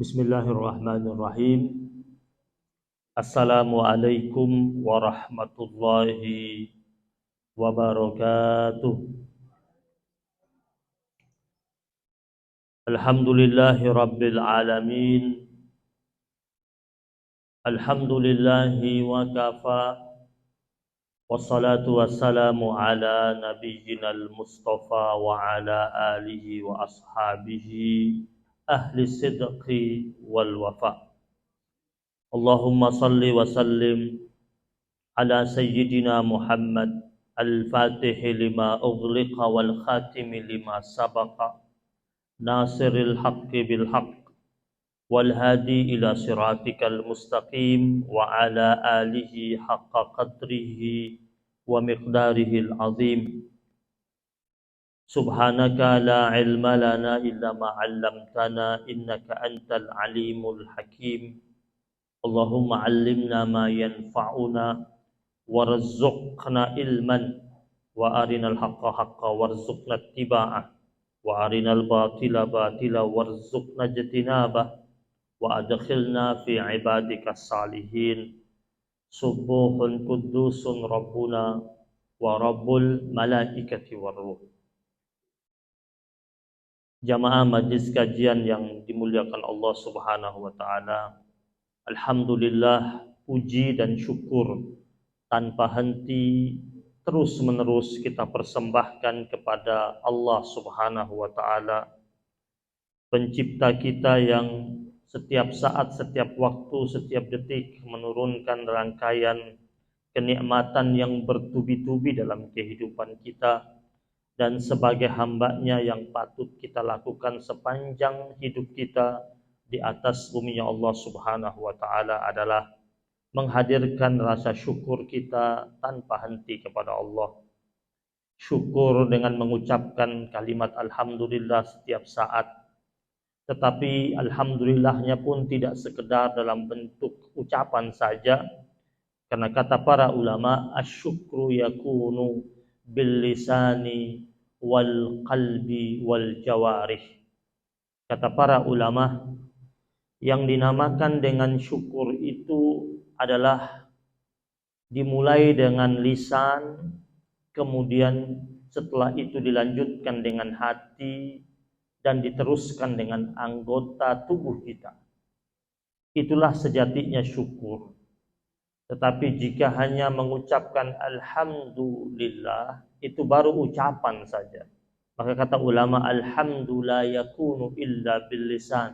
Bismillahirrahmanirrahim. Assalamualaikum warahmatullahi wabarakatuh. Alhamdulillahi rabbil alamin. Alhamdulillahi wa kafa. Wassalatu wassalamu ala nabiyyinal mustafa wa ala alihi wa ashabihi ahli sidqi wal wafa. Allahumma salli wa sallim ala sayyidina Muhammad al-fatihi lima ughliqa wal khatimi lima sabaqa nasiril haqqi bil haqq wal hadi ila siratikal mustaqim wa ala alihi haqqa qadrihi wa miqdarihil azim. Subhanaka la ilma lana illa ma 'allamtana innaka antal alimul hakim. Allahumma 'allimna ma yanfa'una warzuqna ilman wa arinal haqqa haqqa warzuqna ittiba'ah wa arinal batila batila warzuqna ijtinabah wa adkhilna fi ibadikas salihin. Subuhun qudusun rabbuna wa rabbul malaikati waruh. Jamaah majlis kajian yang dimuliakan Allah Subhanahu wa taala. Alhamdulillah, puji dan syukur tanpa henti terus-menerus kita persembahkan kepada Allah Subhanahu wa taala, pencipta kita yang setiap saat, setiap waktu, setiap detik menurunkan rangkaian kenikmatan yang bertubi-tubi dalam kehidupan kita, dan sebagai hambanya yang patut kita lakukan sepanjang hidup kita di atas buminya Allah Subhanahu wa taala adalah menghadirkan rasa syukur kita tanpa henti kepada Allah. Syukur dengan mengucapkan kalimat alhamdulillah setiap saat. Tetapi alhamdulillahnya pun tidak sekedar dalam bentuk ucapan saja, karena kata para ulama, asyukru yakunu bil lisani wal qalbi wal jawarih. Kata para ulama, yang dinamakan dengan syukur itu adalah dimulai dengan lisan, kemudian setelah itu dilanjutkan dengan hati, dan diteruskan dengan anggota tubuh kita. Itulah sejatinya syukur. Tetapi jika hanya mengucapkan alhamdulillah, itu baru ucapan saja. Maka kata ulama, alhamdulillah yakunu illa bil lisan.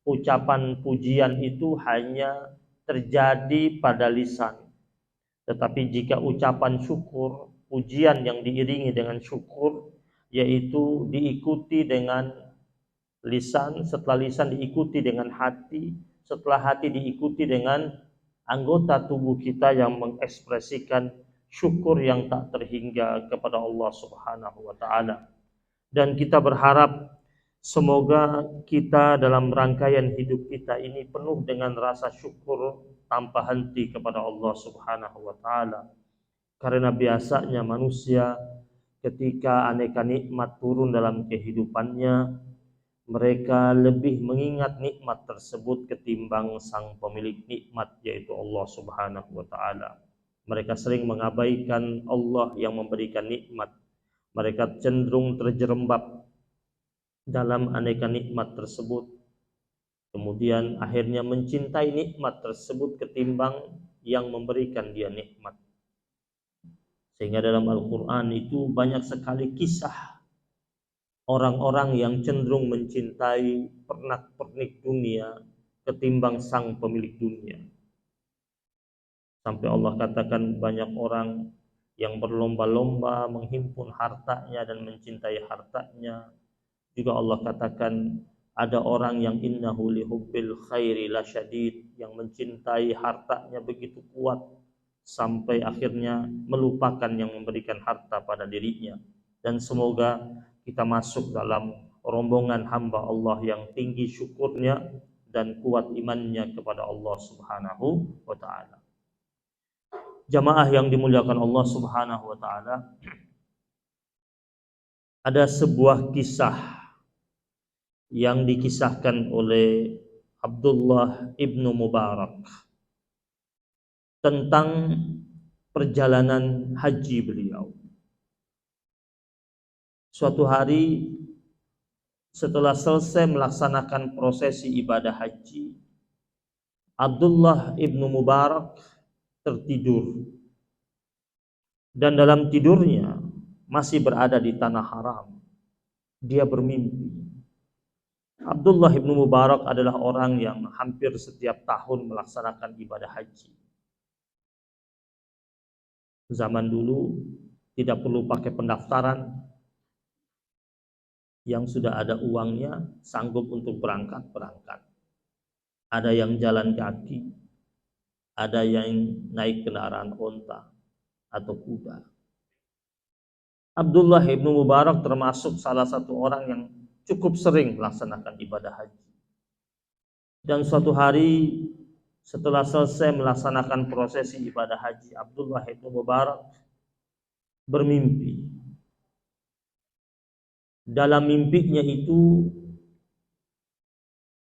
Ucapan pujian itu hanya terjadi pada lisan. Tetapi jika ucapan syukur, pujian yang diiringi dengan syukur, yaitu diikuti dengan lisan, setelah lisan diikuti dengan hati, setelah hati diikuti dengan anggota tubuh kita yang mengekspresikan syukur yang tak terhingga kepada Allah Subhanahu wa taala. Dan kita berharap semoga kita dalam rangkaian hidup kita ini penuh dengan rasa syukur tanpa henti kepada Allah Subhanahu wa taala. Karena biasanya manusia ketika aneka nikmat turun dalam kehidupannya, mereka lebih mengingat nikmat tersebut ketimbang sang pemilik nikmat, yaitu Allah Subhanahu wa taala. Mereka sering mengabaikan Allah yang memberikan nikmat. Mereka cenderung terjerembab dalam aneka nikmat tersebut. Kemudian akhirnya mencintai nikmat tersebut ketimbang yang memberikan dia nikmat. Sehingga dalam Al-Quran itu banyak sekali kisah orang-orang yang cenderung mencintai pernak-pernik dunia ketimbang sang pemilik dunia. Sampai Allah katakan banyak orang yang berlomba-lomba menghimpun hartanya dan mencintai hartanya. Juga Allah katakan ada orang yang innahu lihubbil khairi lasyadid, yang mencintai hartanya begitu kuat sampai akhirnya melupakan yang memberikan harta pada dirinya. Dan semoga kita masuk dalam rombongan hamba Allah yang tinggi syukurnya dan kuat imannya kepada Allah Subhanahu wa taala. Jamaah yang dimuliakan Allah Subhanahu wa taala, ada sebuah kisah yang dikisahkan oleh Abdullah ibnu Mubarak tentang perjalanan haji beliau. Suatu hari setelah selesai melaksanakan prosesi ibadah haji, Abdullah ibnu Mubarak tertidur, dan dalam tidurnya masih berada di tanah haram. Dia bermimpi. Abdullah ibnu Mubarak adalah orang yang hampir setiap tahun melaksanakan ibadah haji. Zaman dulu tidak perlu pakai pendaftaran, yang sudah ada uangnya sanggup untuk berangkat. Ada yang jalan kaki, ada yang naik kendaraan onta atau kuda. Abdullah ibnu Mubarak termasuk salah satu orang yang cukup sering melaksanakan ibadah haji. Dan suatu hari setelah selesai melaksanakan prosesi ibadah haji, Abdullah ibnu Mubarak bermimpi. Dalam mimpinya itu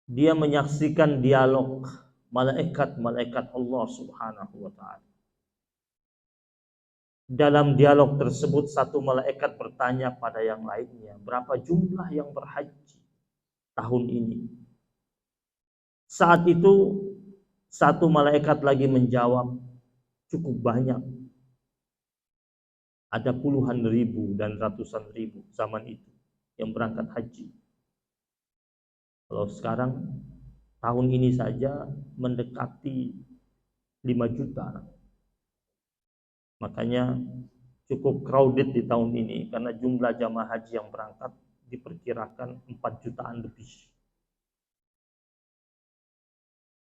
dia menyaksikan dialog malaikat-malaikat Allah Subhanahu wa taala. Dalam dialog tersebut satu malaikat bertanya pada yang lainnya, berapa jumlah yang berhaji tahun ini? Saat itu satu malaikat lagi menjawab, cukup banyak. Ada puluhan ribu dan ratusan ribu zaman itu yang berangkat haji. Kalau sekarang tahun ini saja mendekati 5 juta. Makanya cukup crowded di tahun ini karena jumlah jamaah haji yang berangkat diperkirakan 4 jutaan lebih.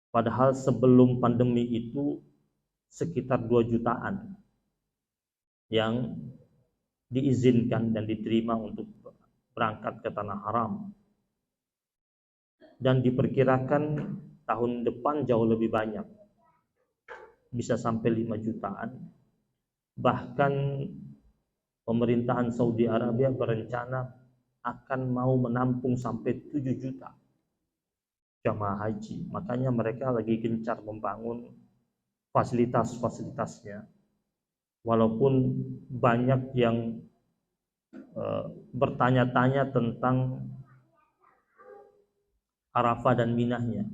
Padahal sebelum pandemi itu sekitar 2 jutaan yang diizinkan dan diterima untuk berangkat ke tanah haram. Dan diperkirakan tahun depan jauh lebih banyak, bisa sampai 5 jutaan. Bahkan pemerintahan Saudi Arabia berencana akan mau menampung sampai 7 juta jamaah haji. Makanya mereka lagi gencar membangun fasilitas-fasilitasnya. Walaupun banyak yang bertanya-tanya tentang Arafah dan Minahnya,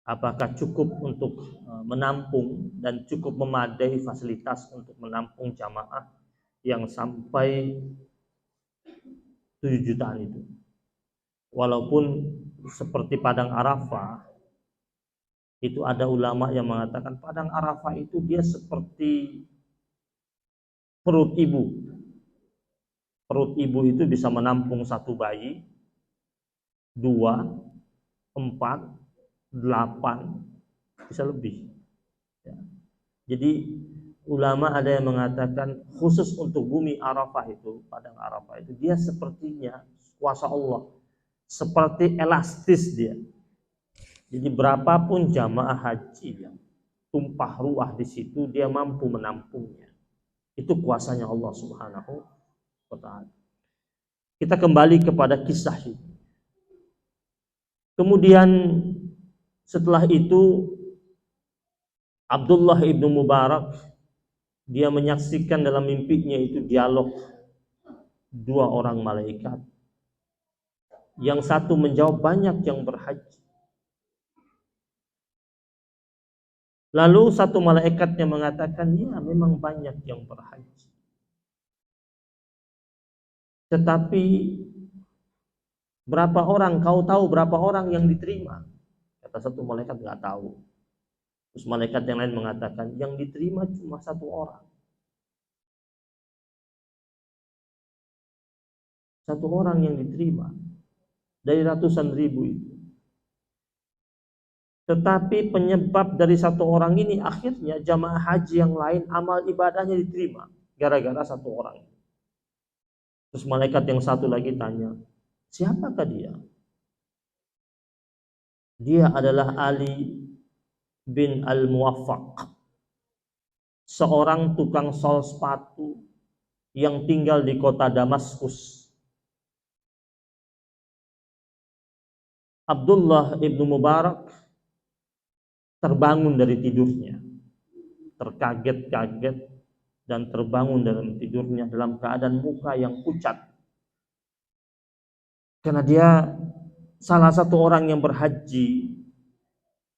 apakah cukup untuk menampung dan cukup memadai fasilitas untuk menampung jamaah yang sampai 7 jutaan itu. Walaupun seperti Padang Arafah, itu ada ulama yang mengatakan Padang Arafah itu dia seperti perut ibu. Perut ibu itu bisa menampung satu bayi, 2, 4, 8, bisa lebih. Ya. Jadi ulama ada yang mengatakan khusus untuk bumi Arafah itu, Padang Arafah itu, dia sepertinya kuasa Allah, seperti elastis dia. Jadi berapapun jamaah haji yang tumpah ruah di situ, dia mampu menampungnya. Itu kuasanya Allah Subhanahu wa ta'ala. Kita kembali kepada kisah ini. Kemudian setelah itu Abdullah ibnu Mubarak dia menyaksikan dalam mimpinya itu dialog 2 orang malaikat. Yang satu menjawab banyak yang berhaji. Lalu satu malaikatnya mengatakan, ya memang banyak yang berhaji. Tetapi berapa orang, kau tahu berapa orang yang diterima? Kata satu malaikat, nggak tahu. Terus malaikat yang lain mengatakan, yang diterima cuma 1 orang. 1 orang yang diterima dari ratusan ribu itu. Tetapi penyebab dari 1 orang ini akhirnya jamaah haji yang lain amal ibadahnya diterima gara-gara 1 orang. Terus malaikat yang satu lagi tanya, siapakah dia? Dia adalah Ali bin Al-Muwaffaq, seorang tukang sol sepatu yang tinggal di kota Damaskus. Abdullah ibnu Mubarak terbangun dari tidurnya, terkaget-kaget dan terbangun dalam tidurnya dalam keadaan muka yang pucat. Karena dia salah satu orang yang berhaji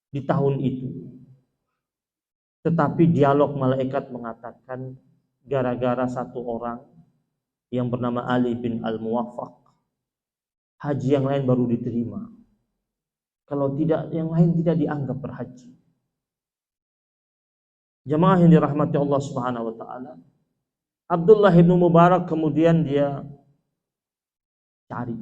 di tahun itu. Tetapi dialog malaikat mengatakan gara-gara satu orang yang bernama Ali bin Al-Muwaffaq, haji yang lain baru diterima. Kalau tidak, yang lain tidak dianggap berhaji. Jamaah yang dirahmati Allah Subhanahu wa taala, Abdullah bin Mubarak kemudian dia cari.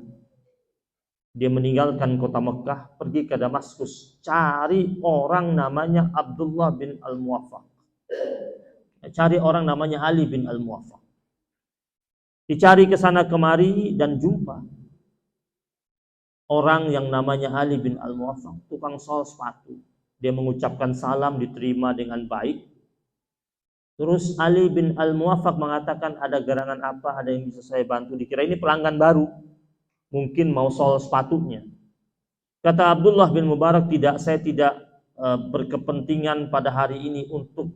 Dia meninggalkan kota Mekah, pergi ke Damaskus, cari orang namanya Abdullah bin Al-Muwaffaq. Cari orang namanya Ali bin Al-Muwaffaq. Dicari ke sana kemari dan jumpa orang yang namanya Ali bin Al-Muwaffaq, tukang sol sepatu. Dia mengucapkan salam, diterima dengan baik. Terus Ali bin Al-Muwaffaq mengatakan, ada gerangan apa, ada yang bisa saya bantu? Dikira ini pelanggan baru, mungkin mau sol sepatunya. Kata Abdullah bin Mubarak, tidak, saya tidak berkepentingan pada hari ini untuk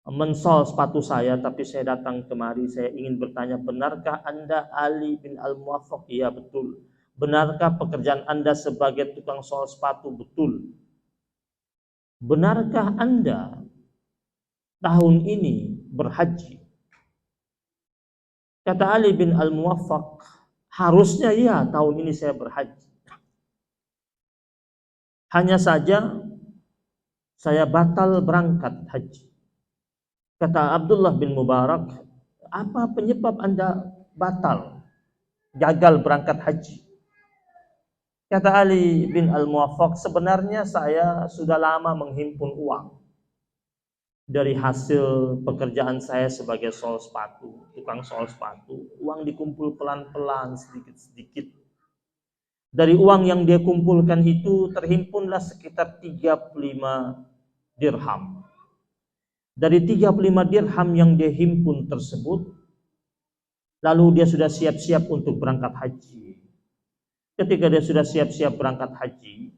mensol sepatu saya, tapi saya datang kemari, saya ingin bertanya, benarkah Anda Ali bin Al-Muwaffaq? Iya, betul. Benarkah pekerjaan Anda sebagai tukang sol sepatu? Betul. Benarkah Anda tahun ini berhaji? Kata Ali bin Al-Muwaffaq, harusnya ya, tahun ini saya berhaji. Hanya saja saya batal berangkat haji. Kata Abdullah bin Mubarak, apa penyebab Anda batal, gagal berangkat haji? Kata Ali bin Al-Muwaffaq, sebenarnya saya sudah lama menghimpun uang dari hasil pekerjaan saya sebagai sol sepatu, tukang sol sepatu. Uang dikumpul pelan-pelan, sedikit-sedikit. Dari uang yang dia kumpulkan itu terhimpunlah sekitar 35 dirham. Dari 35 dirham yang dia himpun tersebut, lalu dia sudah siap-siap untuk berangkat haji. Ketika dia sudah siap-siap berangkat haji,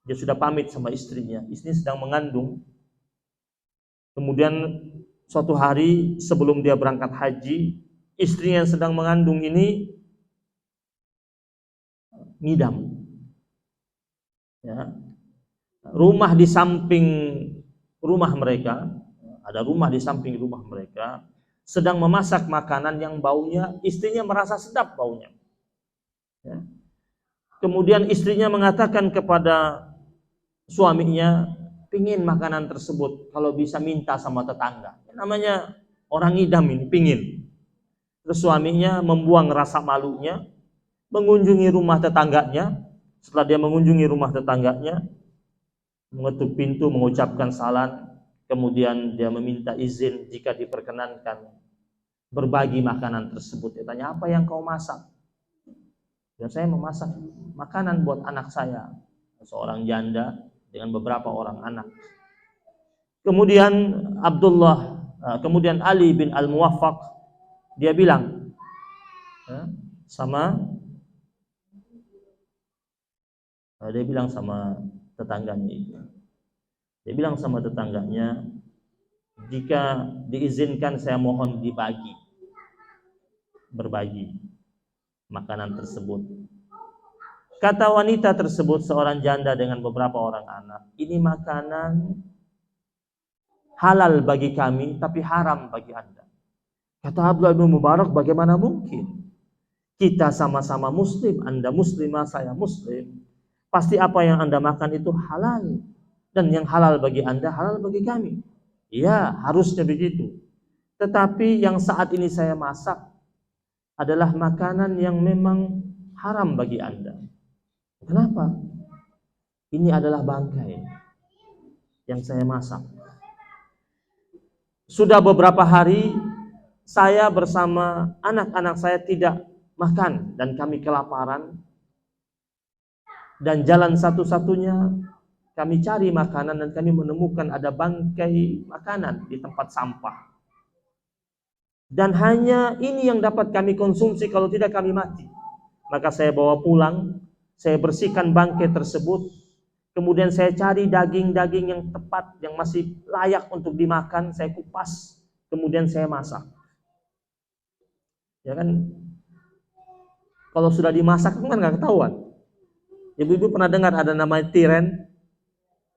dia sudah pamit sama istrinya. Istrinya sedang mengandung. Kemudian suatu hari sebelum dia berangkat haji, istrinya yang sedang mengandung ini ngidam. Ya. Rumah di samping rumah mereka, ada rumah di samping rumah mereka, sedang memasak makanan yang baunya, istrinya merasa sedap baunya. Ya. Kemudian istrinya mengatakan kepada suaminya, pingin makanan tersebut, kalau bisa minta sama tetangga. Namanya orang ngidam ini, pingin. Terus suaminya membuang rasa malunya, mengunjungi rumah tetangganya. Setelah dia mengunjungi rumah tetangganya, mengetuk pintu, mengucapkan salam, kemudian dia meminta izin jika diperkenankan berbagi makanan tersebut. Dia tanya, apa yang kau masak? Dan saya memasak makanan buat anak saya, seorang janda dengan beberapa orang anak. Kemudian kemudian Ali bin Al-Muwaffaq, dia bilang sama tetangganya itu. Dia bilang sama tetangganya, jika diizinkan saya mohon berbagi makanan tersebut. Kata wanita tersebut, seorang janda dengan beberapa orang anak, ini makanan halal bagi kami tapi haram bagi Anda. Kata Abdullah bin Mubarak, bagaimana mungkin? Kita sama-sama muslim, Anda muslimah, saya muslim. Pasti apa yang Anda makan itu halal. Dan yang halal bagi Anda, halal bagi kami. Ya, harusnya begitu. Tetapi yang saat ini saya masak adalah makanan yang memang haram bagi Anda. Kenapa? Ini adalah bangkai yang saya masak. Sudah beberapa hari saya bersama anak-anak saya tidak makan dan kami kelaparan. Dan jalan satu-satunya kami cari makanan dan kami menemukan ada bangkai makanan di tempat sampah. Dan hanya ini yang dapat kami konsumsi, kalau tidak kami mati. Maka saya bawa pulang, Saya bersihkan bangkai tersebut, kemudian saya cari daging-daging yang tepat, yang masih layak untuk dimakan, saya kupas, kemudian saya masak. Ya kan, kalau sudah dimasak kan nggak ketahuan. Ibu-ibu pernah dengar ada nama tiren,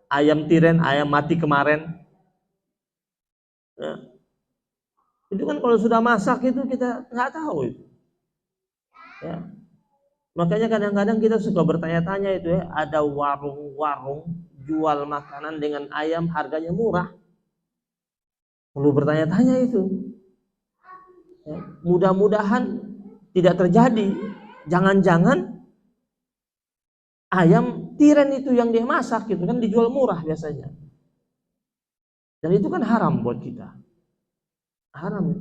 ayam mati kemarin. Ya. Itu kan kalau sudah masak itu kita nggak tahu itu. Ya. Makanya kadang-kadang kita suka bertanya-tanya itu ya, ada warung-warung jual makanan dengan ayam harganya murah. Perlu bertanya-tanya itu. Ya. Mudah-mudahan tidak terjadi. Jangan-jangan ayam tiren itu yang dia masak gitu kan dijual murah biasanya. Dan itu kan haram buat kita. Haram.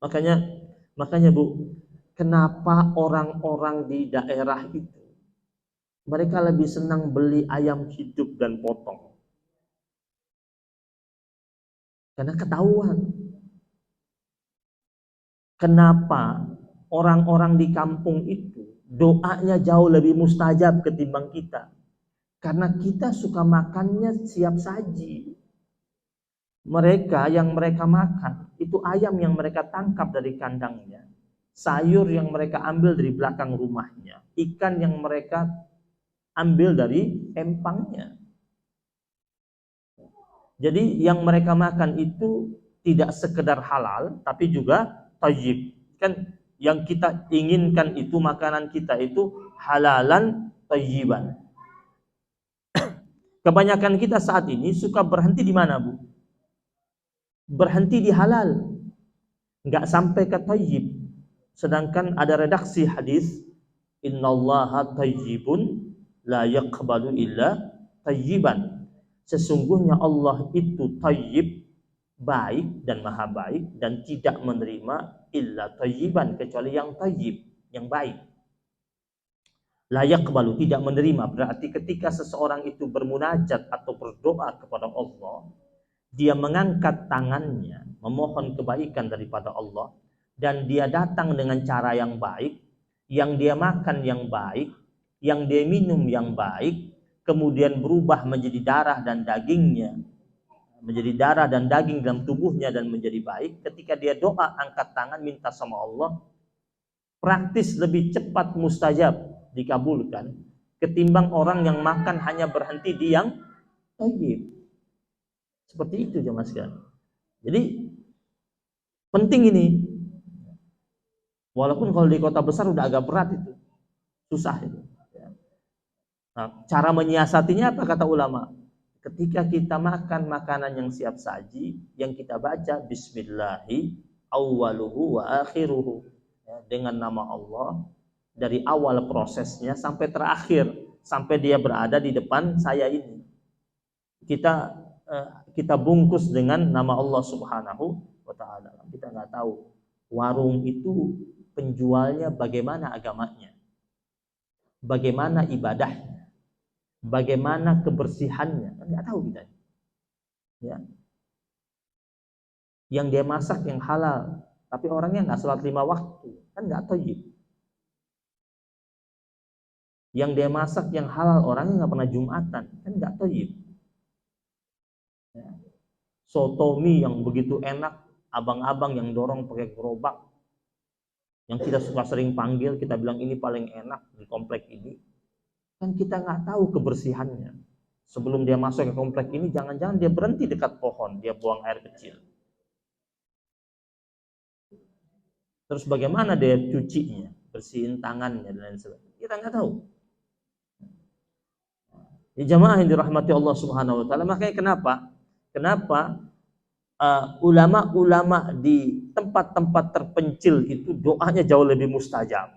Makanya Bu, kenapa orang-orang di daerah itu mereka lebih senang beli ayam hidup dan potong? Karena ketahuan. Kenapa orang-orang di kampung itu doanya jauh lebih mustajab ketimbang kita? Karena kita suka makannya siap saji. Mereka yang mereka makan itu ayam yang mereka tangkap dari kandangnya, sayur yang mereka ambil dari belakang rumahnya, ikan yang mereka ambil dari empangnya. Jadi yang mereka makan itu tidak sekedar halal, tapi juga thayyib. Kan yang kita inginkan itu makanan kita itu halalan thayyiban. Kebanyakan kita saat ini suka berhenti di mana, Bu? Berhenti di halal, nggak sampai ke thayyib. Sedangkan ada redaksi hadis, innallaha thayyibun la yaqbalu illa thayyiban. Sesungguhnya Allah itu thayyib, baik dan maha baik, dan tidak menerima illa thayyiban, kecuali yang thayyib, yang baik. La yaqbalu, tidak menerima, berarti ketika seseorang itu bermunajat atau berdoa kepada Allah, dia mengangkat tangannya memohon kebaikan daripada Allah, dan dia datang dengan cara yang baik, yang dia makan yang baik, yang dia minum yang baik, kemudian berubah menjadi darah dan dagingnya, menjadi darah dan daging dalam tubuhnya dan menjadi baik. Ketika dia doa angkat tangan minta sama Allah, praktis lebih cepat mustajab dikabulkan ketimbang orang yang makan hanya berhenti di yang thayyib. Seperti itu jemaah sekalian. Jadi penting ini. Walaupun kalau di kota besar udah agak berat itu. Susah itu. Nah, cara menyiasatinya apa kata ulama? Ketika kita makan makanan yang siap saji, yang kita baca bismillahi awwaluhu wa akhiruhu. Ya, dengan nama Allah dari awal prosesnya sampai terakhir, sampai dia berada di depan saya ini. Kita bungkus dengan nama Allah Subhanahu wa taala. Kita nggak tahu warung itu penjualnya bagaimana agamanya, bagaimana ibadahnya, bagaimana kebersihannya, nggak tahu kita. Ya. Yang dia masak yang halal, tapi orangnya nggak sholat 5 waktu, kan nggak thayyib. Yang dia masak yang halal, orangnya nggak pernah Jumatan, kan nggak thayyib. Ya. Soto mie yang begitu enak, abang-abang yang dorong pakai gerobak, yang kita suka sering panggil, kita bilang ini paling enak di komplek ini, kan kita nggak tahu kebersihannya. Sebelum dia masuk ke komplek ini, jangan-jangan dia berhenti dekat pohon, dia buang air kecil. Terus bagaimana dia cucinya, bersihin tangannya dan lain sebagainya, kita nggak tahu. Ya, jamaah yang dirahmati Allah Subhanahu wa taala. Makanya kenapa ulama-ulama di tempat-tempat terpencil itu doanya jauh lebih mustajab.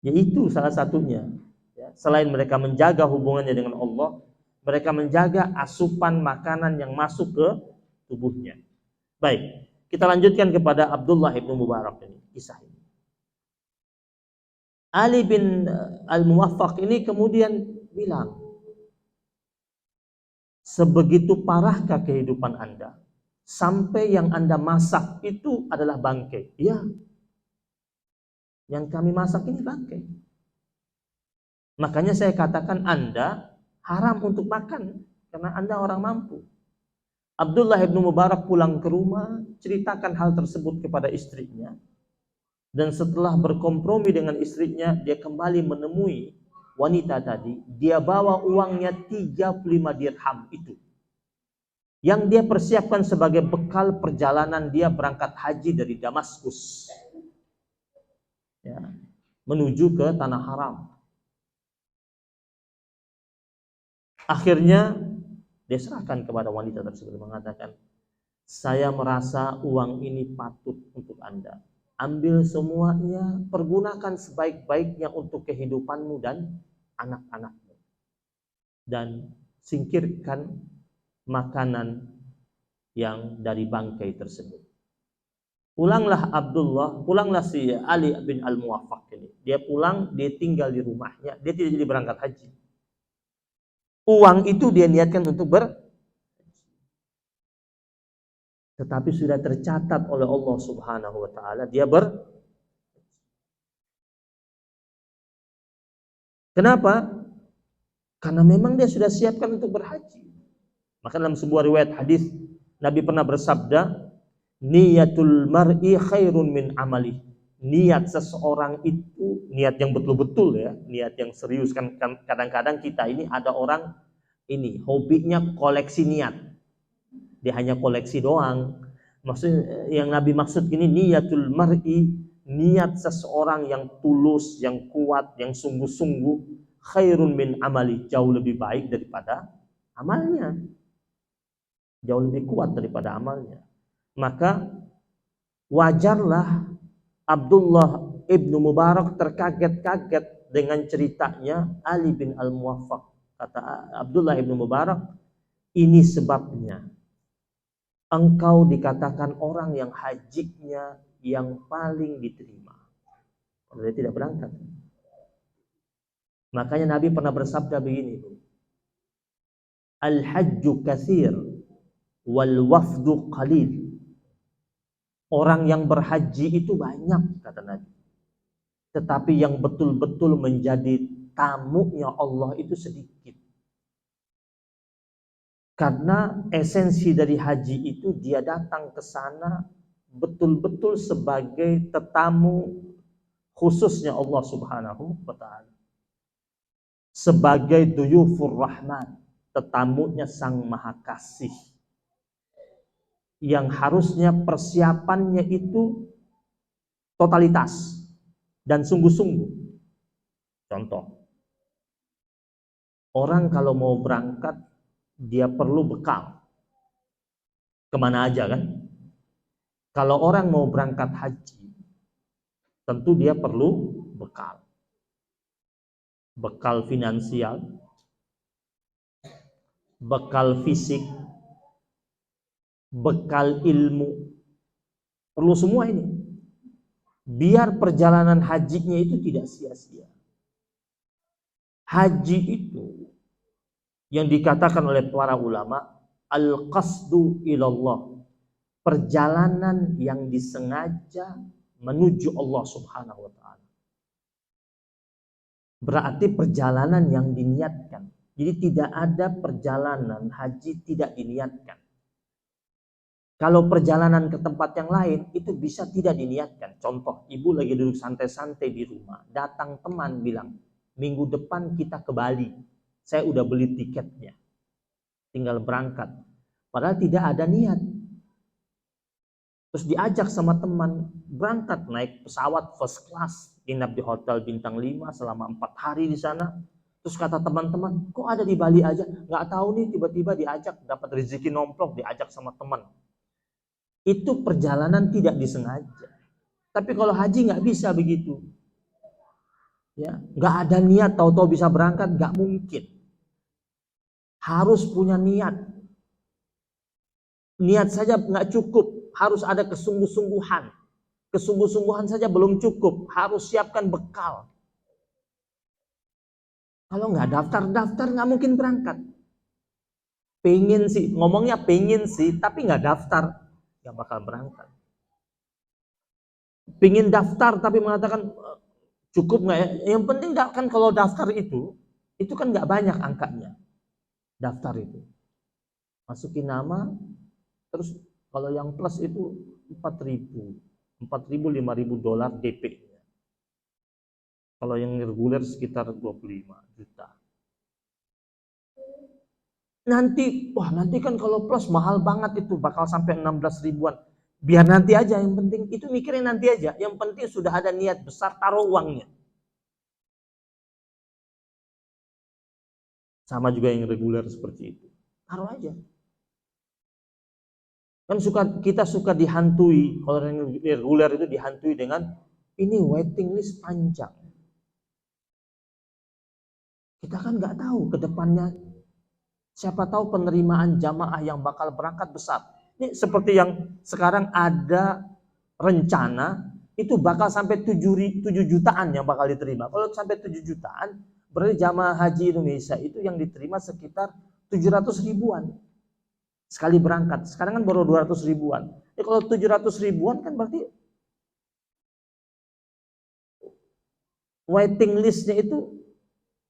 Yaitu salah satunya. Ya, selain mereka menjaga hubungannya dengan Allah, mereka menjaga asupan makanan yang masuk ke tubuhnya. Baik, kita lanjutkan kepada Abdullah ibnu Mubarak ini, kisah ini. Ali bin Al-Muwaffaq ini kemudian bilang, sebegitu parahkah kehidupan Anda sampai yang Anda masak itu adalah bangkai? Ya, yang kami masak ini bangkai. Makanya saya katakan Anda haram untuk makan karena Anda orang mampu. Abdullah ibnu Mubarak pulang ke rumah, ceritakan hal tersebut kepada istrinya. Dan setelah berkompromi dengan istrinya, dia kembali menemui wanita tadi. Dia bawa uangnya 35 dirham itu, yang dia persiapkan sebagai bekal perjalanan dia berangkat haji dari Damaskus, ya, menuju ke tanah haram. Akhirnya dia serahkan kepada wanita tersebut, mengatakan, saya merasa uang ini patut untuk Anda. Ambil semuanya, pergunakan sebaik-baiknya untuk kehidupanmu dan anak-anakmu. Dan singkirkan makanan yang dari bangkai tersebut. Pulanglah si Ali bin Al-Muwaffaq ini. Dia pulang, dia tinggal di rumahnya, dia tidak jadi berangkat haji. Uang itu dia niatkan untuk tetapi sudah tercatat oleh Allah Subhanahu wa taala dia Kenapa? Karena memang dia sudah siapkan untuk berhaji. Maka dalam sebuah riwayat hadis Nabi pernah bersabda, niyatul mar'i khairun min amali. Niat seseorang itu niat yang betul-betul, ya, niat yang serius. Kan kadang-kadang kita ini ada orang ini hobinya koleksi niat. Dia hanya koleksi doang. Maksudnya yang Nabi maksud ini niyatul mar'i, niat seseorang yang tulus, yang kuat, yang sungguh-sungguh, khairun min amali, jauh lebih baik daripada amalnya. Jauh lebih kuat daripada amalnya. Maka wajarlah Abdullah ibnu Mubarak terkaget-kaget dengan ceritanya Ali bin Al-Muwaffaq. Kata Abdullah ibnu Mubarak, ini sebabnya engkau dikatakan orang yang hajinya yang paling diterima. Dia tidak berangkat. Makanya Nabi pernah bersabda begini, al-hajju katsir wal wafdu qalil. Orang yang berhaji itu banyak, kata Nabi. Tetapi yang betul-betul menjadi tamunya Allah itu sedikit. Karena esensi dari haji itu dia datang ke sana betul-betul sebagai tetamu khususnya Allah Subhanahu wa taala. Sebagai duyufur rahman, tetamunya Sang Maha Kasih. Yang harusnya persiapannya itu totalitas dan sungguh-sungguh. Contoh, orang kalau mau berangkat dia perlu bekal. Kemana aja kan? Kalau orang mau berangkat haji, tentu dia perlu bekal. Bekal finansial, bekal fisik, bekal ilmu, perlu semua ini. Biar perjalanan hajinya itu tidak sia-sia. Haji itu yang dikatakan oleh para ulama al-qasdu ilallah, perjalanan yang disengaja menuju Allah Subhanahu wa taala. Berarti perjalanan yang diniatkan. Jadi tidak ada perjalanan haji tidak diniatkan. Kalau perjalanan ke tempat yang lain itu bisa tidak diniatkan. Contoh, ibu lagi duduk santai-santai di rumah, datang teman bilang, minggu depan kita ke Bali. Saya udah beli tiketnya, tinggal berangkat. Padahal tidak ada niat. Terus diajak sama teman, berangkat naik pesawat first class, nginap di hotel bintang 5 selama 4 hari di sana. Terus kata teman-teman, kok ada di Bali aja? Nggak tahu nih, tiba-tiba diajak, dapat rezeki nomplok, diajak sama teman. Itu perjalanan tidak disengaja. Tapi kalau haji nggak bisa begitu. Ya, nggak ada niat tahu-tahu bisa berangkat, nggak mungkin. Harus punya niat. Niat saja nggak cukup, harus ada kesungguh-sungguhan. Kesungguh-sungguhan saja belum cukup, harus siapkan bekal. Kalau nggak daftar nggak mungkin berangkat. Pengen sih, ngomongnya pengen sih, tapi nggak daftar, nggak bakal berangkat. Pengen daftar tapi mengatakan Cukup nggak ya? Yang penting kan kalau daftar itu kan nggak banyak angkanya. Daftar itu. Masukin nama, terus kalau yang plus itu 4.000, 5.000 dolar DP. Kalau yang reguler sekitar 25 juta. Nanti kan kalau plus mahal banget itu, bakal sampai 16 ribuan. Biar nanti aja, yang penting itu mikirin nanti aja. Yang penting sudah ada niat besar, taruh uangnya. Sama juga yang reguler seperti itu. Taruh aja. Kan kita suka dihantui, kalau yang reguler itu dihantui dengan ini waiting list panjang. Kita kan nggak tahu ke depannya, siapa tahu penerimaan jamaah yang bakal berangkat besar. Ini seperti yang sekarang ada rencana itu bakal sampai 7 jutaan yang bakal diterima. Kalau sampai 7 jutaan, berarti jamaah haji Indonesia itu yang diterima sekitar 700 ribuan sekali berangkat. Sekarang kan baru 200 ribuan. Ya kalau 700 ribuan kan berarti waiting listnya itu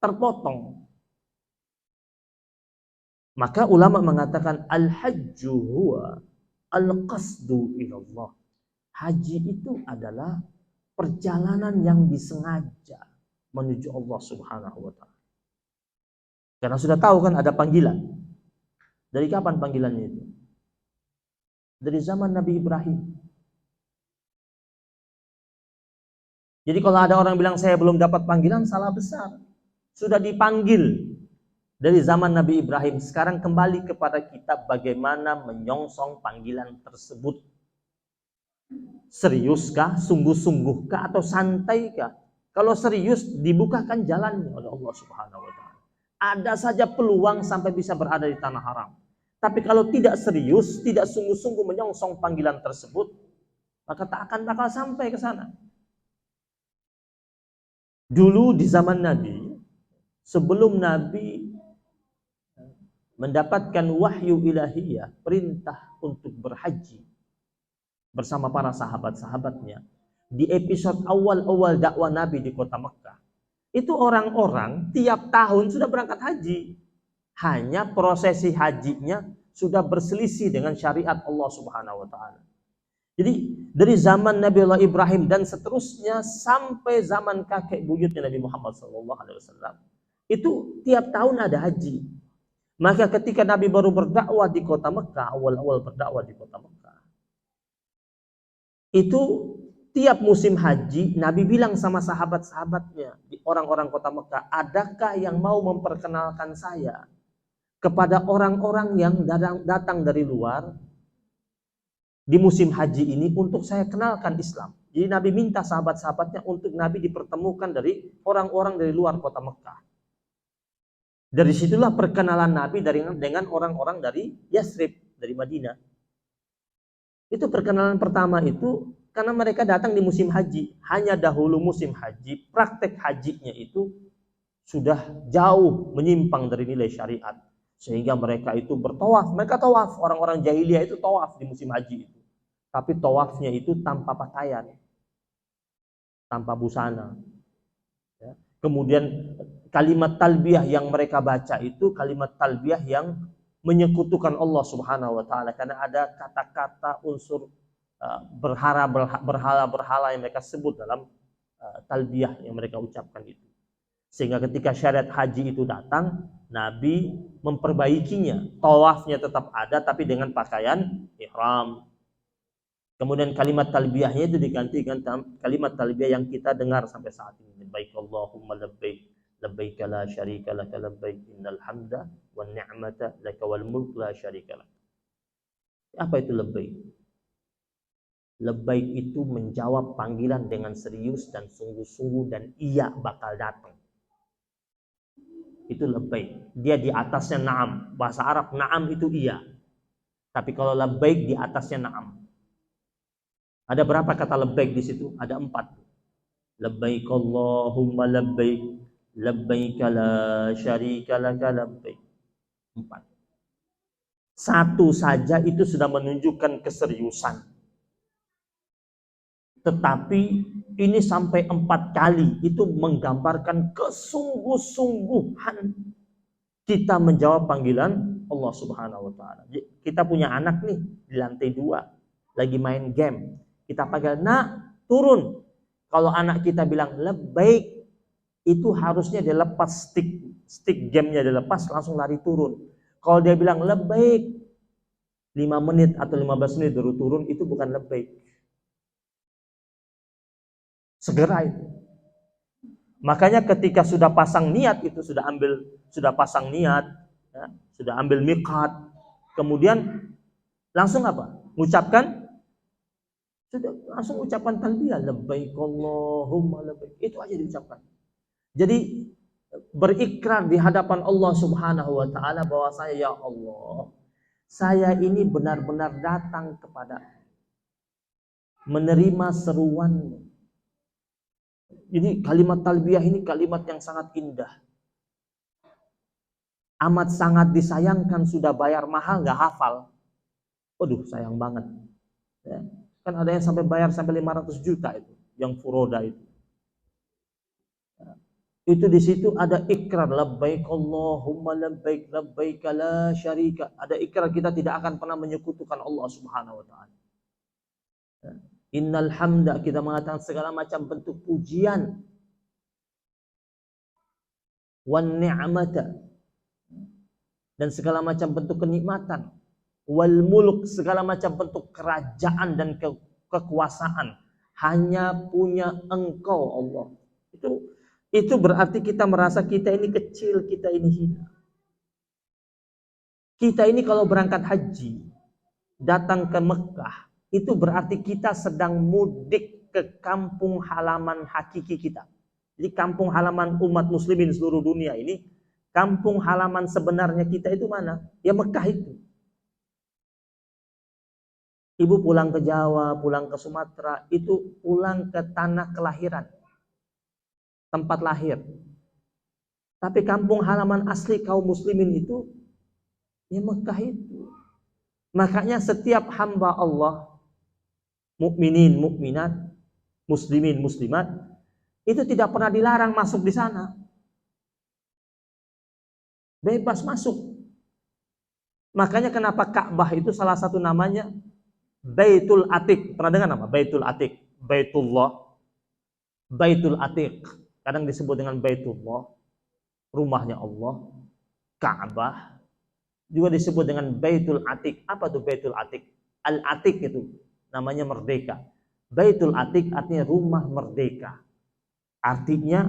terpotong. Maka ulama mengatakan al-hajju huwa al-qasdu ilallah. Haji itu adalah perjalanan yang disengaja menuju Allah Subhanahu wa taala. Karena sudah tahu kan ada panggilan. Dari kapan panggilannya itu? Dari zaman Nabi Ibrahim. Jadi kalau ada orang bilang saya belum dapat panggilan, salah besar. Sudah dipanggil dari zaman Nabi Ibrahim. Sekarang kembali kepada kita bagaimana menyongsong panggilan tersebut. Seriuskah, sungguh-sungguhkah, atau santaikah? Kalau serius, dibukakan jalannya oleh Allah Subhanahu wa taala. Ada saja peluang sampai bisa berada di tanah haram. Tapi kalau tidak serius, tidak sungguh-sungguh menyongsong panggilan tersebut, maka tak akan bakal sampai ke sana. Dulu di zaman Nabi, sebelum Nabi mendapatkan wahyu ilahiyah, perintah untuk berhaji bersama para sahabat-sahabatnya, di episode awal-awal dakwah Nabi di kota Mekah, itu orang-orang tiap tahun sudah berangkat haji. Hanya prosesi hajinya sudah berselisih dengan syariat Allah Subhanahu wa taala. Jadi dari zaman Nabi Allah Ibrahim dan seterusnya sampai zaman kakek buyutnya Nabi Muhammad SAW, itu tiap tahun ada haji. Maka ketika Nabi baru berdakwah di kota Mekah, awal-awal berdakwah di kota Mekah, itu tiap musim haji Nabi bilang sama sahabat-sahabatnya di orang-orang kota Mekah, adakah yang mau memperkenalkan saya kepada orang-orang yang datang dari luar di musim haji ini untuk saya kenalkan Islam. Jadi Nabi minta sahabat-sahabatnya untuk Nabi dipertemukan dari orang-orang dari luar kota Mekah. Dari situlah perkenalan Nabi dengan orang-orang dari Yasrib, dari Madinah. Itu perkenalan pertama itu karena mereka datang di musim haji. Hanya dahulu musim haji, praktek hajinya itu sudah jauh menyimpang dari nilai syariat. Sehingga mereka itu bertawaf. Mereka tawaf, orang-orang jahiliyah itu tawaf di musim haji itu. Tapi tawafnya itu tanpa pakaian, tanpa busana. Ya. Kemudian kalimat talbiyah yang mereka baca itu kalimat talbiyah yang menyekutukan Allah Subhanahu wa taala, karena ada kata-kata unsur berhala yang mereka sebut dalam talbiyah yang mereka ucapkan itu. Sehingga ketika syariat haji itu datang, Nabi memperbaikinya. Tawafnya tetap ada tapi dengan pakaian ihram. Kemudian kalimat talbiyahnya itu diganti dengan kalimat talbiyah yang kita dengar sampai saat ini. Labbaik Allahumma labbaik, labbaik la syarika lak, labbaik innal hamda wan ni'mata lak wal mulk la syarika lak. Apa itu labbaik? Labbaik itu menjawab panggilan dengan serius dan sungguh-sungguh dan iya bakal datang. Itu labbaik. Dia di atasnya na'am. Bahasa Arab na'am itu iya. Tapi kalau labbaik di atasnya na'am. Ada berapa kata labbaik di situ? Ada 4. Labbaik Allahumma labbaik, labbaik la syarika laka labbaik. 4. Satu saja itu sudah menunjukkan keseriusan. Tetapi ini sampai 4 kali. Itu menggambarkan kesungguh-sungguhan kita menjawab panggilan Allah Subhanahu wa taala. Kita punya anak nih di lantai 2 lagi main game. Kita panggil, "Nak, turun." Kalau anak kita bilang labbaik, itu harusnya dia lepas stick gamenya, dia lepas langsung lari turun. Kalau dia bilang labbaik 5 menit atau 15 menit baru turun, itu bukan labbaik. Segera itu. Makanya ketika sudah pasang niat, itu sudah pasang niat, ya, sudah ambil miqat, kemudian langsung apa? Langsung ucapkan talbiyah, labbaik Allahumma labbaik. Itu aja diucapkan. Jadi berikrar di hadapan Allah Subhanahu wa taala bahwa ya Allah, saya ini benar-benar datang kepada menerima seruan-Mu. Jadi kalimat talbiyah ini kalimat yang sangat indah. Amat sangat disayangkan, sudah bayar mahal nggak hafal. Waduh, sayang banget. Ya. Kan ada yang sampai bayar sampai 500 juta itu, yang furoda itu. Ya. Itu di situ ada ikrar labbaik Allahumma labbaik labbaik la syarika. Ada ikrar kita tidak akan pernah menyekutukan Allah Subhanahu wa taala. Ya. Innal hamda, kita mengatakan segala macam bentuk pujian, wan ni'mata, dan segala macam bentuk kenikmatan, wal mulk, segala macam bentuk kerajaan dan kekuasaan hanya punya Engkau Allah. Itu berarti kita merasa kita ini kecil, kita ini hina. Kita ini kalau berangkat haji, datang ke Mekah, itu berarti kita sedang mudik ke kampung halaman hakiki kita. Jadi kampung halaman umat muslimin seluruh dunia ini, kampung halaman sebenarnya kita itu mana? Ya Mekah itu. Ibu pulang ke Jawa, pulang ke Sumatera, itu pulang ke tanah kelahiran, tempat lahir. Tapi kampung halaman asli kaum muslimin itu, ya Mekah itu. Makanya setiap hamba Allah, mukminin, mukminat, muslimin, muslimat, itu tidak pernah dilarang masuk di sana. Bebas masuk. Makanya kenapa Ka'bah itu salah satu namanya Baitul Atiq. Pernah dengar nama Baitul Atiq? Baitullah, Baitul Atiq. Kadang disebut dengan Baitullah, rumahnya Allah. Ka'bah juga disebut dengan Baitul Atiq. Apa tuh Baitul Atiq? Al-Atiq itu namanya merdeka. Baitul Atiq artinya rumah merdeka. Artinya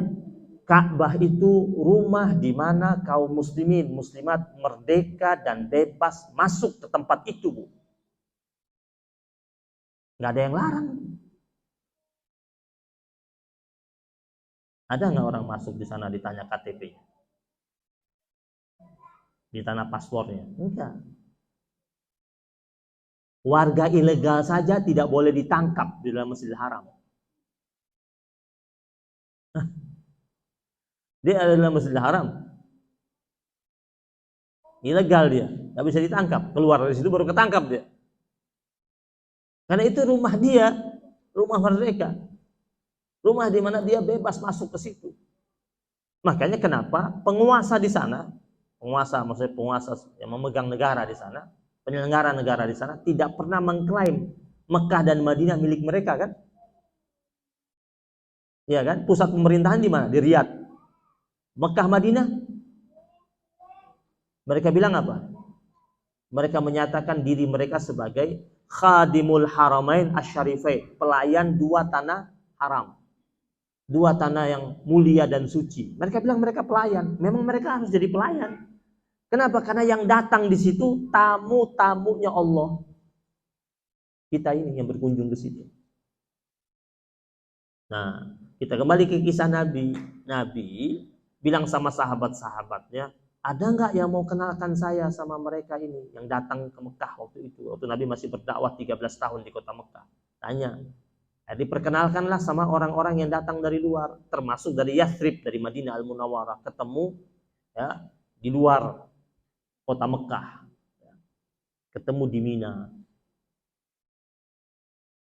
Ka'bah itu rumah di mana kaum muslimin, muslimat merdeka dan bebas masuk ke tempat itu, Bu. Nggak ada yang larang. Ada nggak orang masuk di sana ditanya KTP-nya? Ditanya paspornya? Enggak. Warga ilegal saja tidak boleh ditangkap di dalam Masjidil Haram. Dia ada dalam Masjidil Haram. Ilegal dia, nggak bisa ditangkap. Keluar dari situ baru ketangkap dia. Karena itu rumah dia, rumah merdeka. Rumah di mana dia bebas masuk ke situ. Makanya kenapa penguasa di sana, maksudnya penguasa yang memegang negara di sana, penyelenggara negara di sana tidak pernah mengklaim Mekah dan Madinah milik mereka, kan? Iya kan? Pusat pemerintahan di mana? Di Riyadh. Mekah, Madinah. Mereka bilang apa? Mereka menyatakan diri mereka sebagai khadimul haramain asyarifain, pelayan dua tanah haram. Dua tanah yang mulia dan suci. Mereka bilang mereka pelayan. Memang mereka harus jadi pelayan. Kenapa? Karena yang datang di situ tamu-tamunya Allah. Kita ini yang berkunjung ke situ. Nah, kita kembali ke kisah Nabi. Nabi bilang sama sahabat-sahabatnya, ada nggak yang mau kenalkan saya sama mereka ini yang datang ke Mekah waktu itu? Waktu Nabi masih berdakwah 13 tahun di kota Mekah. Tanya. Jadi perkenalkanlah sama orang-orang yang datang dari luar, termasuk dari Yathrib, dari Madinah Al-Munawwarah, ketemu ya di luar kota Mekah, ketemu di Mina.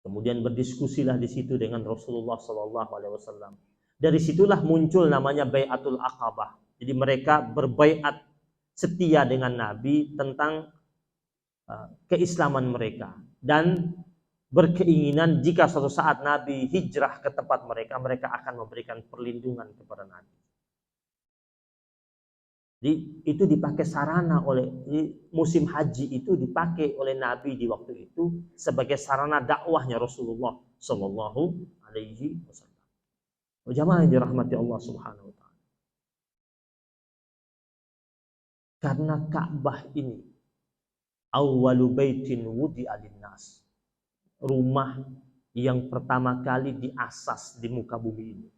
Kemudian berdiskusilah di situ dengan Rasulullah SAW. Dari situlah muncul namanya Bai'atul Aqabah. Jadi mereka berbaiat setia dengan Nabi tentang keislaman mereka dan berkeinginan jika suatu saat Nabi hijrah ke tempat mereka, mereka akan memberikan perlindungan kepada Nabi. Jadi itu dipakai sarana musim haji itu dipakai oleh Nabi di waktu itu sebagai sarana dakwahnya Rasulullah Shallallahu Alaihi Wasallam. Jamaah yang dirahmati Allah Subhanahu Wa Taala. Karena Ka'bah ini awwalu baitin wudi'a linnas, rumah yang pertama kali diasas di muka bumi ini.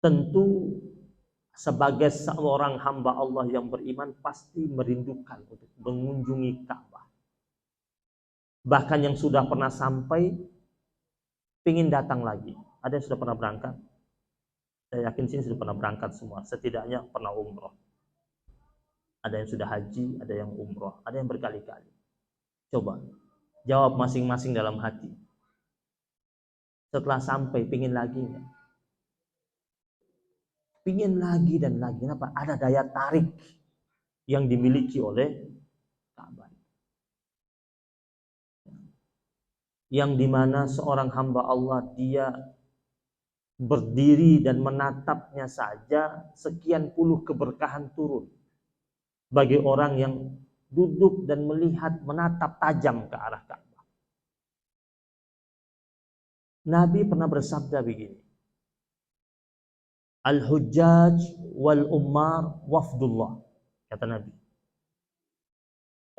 Tentu sebagai seorang hamba Allah yang beriman pasti merindukan untuk mengunjungi Ka'bah. Bahkan yang sudah pernah sampai ingin datang lagi. Ada yang sudah pernah berangkat? Saya yakin sini sudah pernah berangkat semua. Setidaknya pernah umroh. Ada yang sudah haji, ada yang umroh, ada yang berkali-kali. Coba jawab masing-masing dalam hati. Setelah sampai pingin lagi nggak? Pingin lagi dan lagi. Kenapa? Ada daya tarik yang dimiliki oleh Ka'bah. Yang dimana seorang hamba Allah dia berdiri dan menatapnya saja sekian puluh keberkahan turun bagi orang yang duduk dan melihat menatap tajam ke arah Ka'bah. Nabi pernah bersabda begini, Al-Hujjaj wal-Ummar wafdullah, kata Nabi.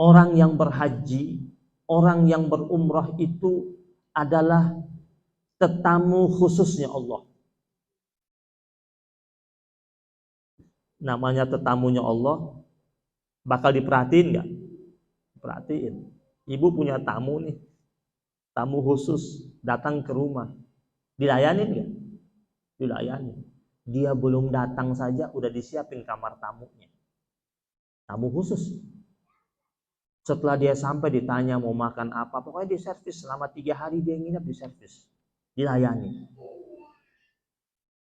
Orang yang berhaji, orang yang berumrah itu adalah tetamu khususnya Allah. Namanya tetamunya Allah, bakal diperhatiin nggak? Perhatiin. Ibu punya tamu nih, tamu khusus datang ke rumah, dilayanin nggak? Dilayanin. Dia belum datang saja udah disiapin kamar tamunya. Tamu khusus. Setelah dia sampai ditanya mau makan apa, pokoknya diservis selama 3 hari dia nginep diservis, dilayani.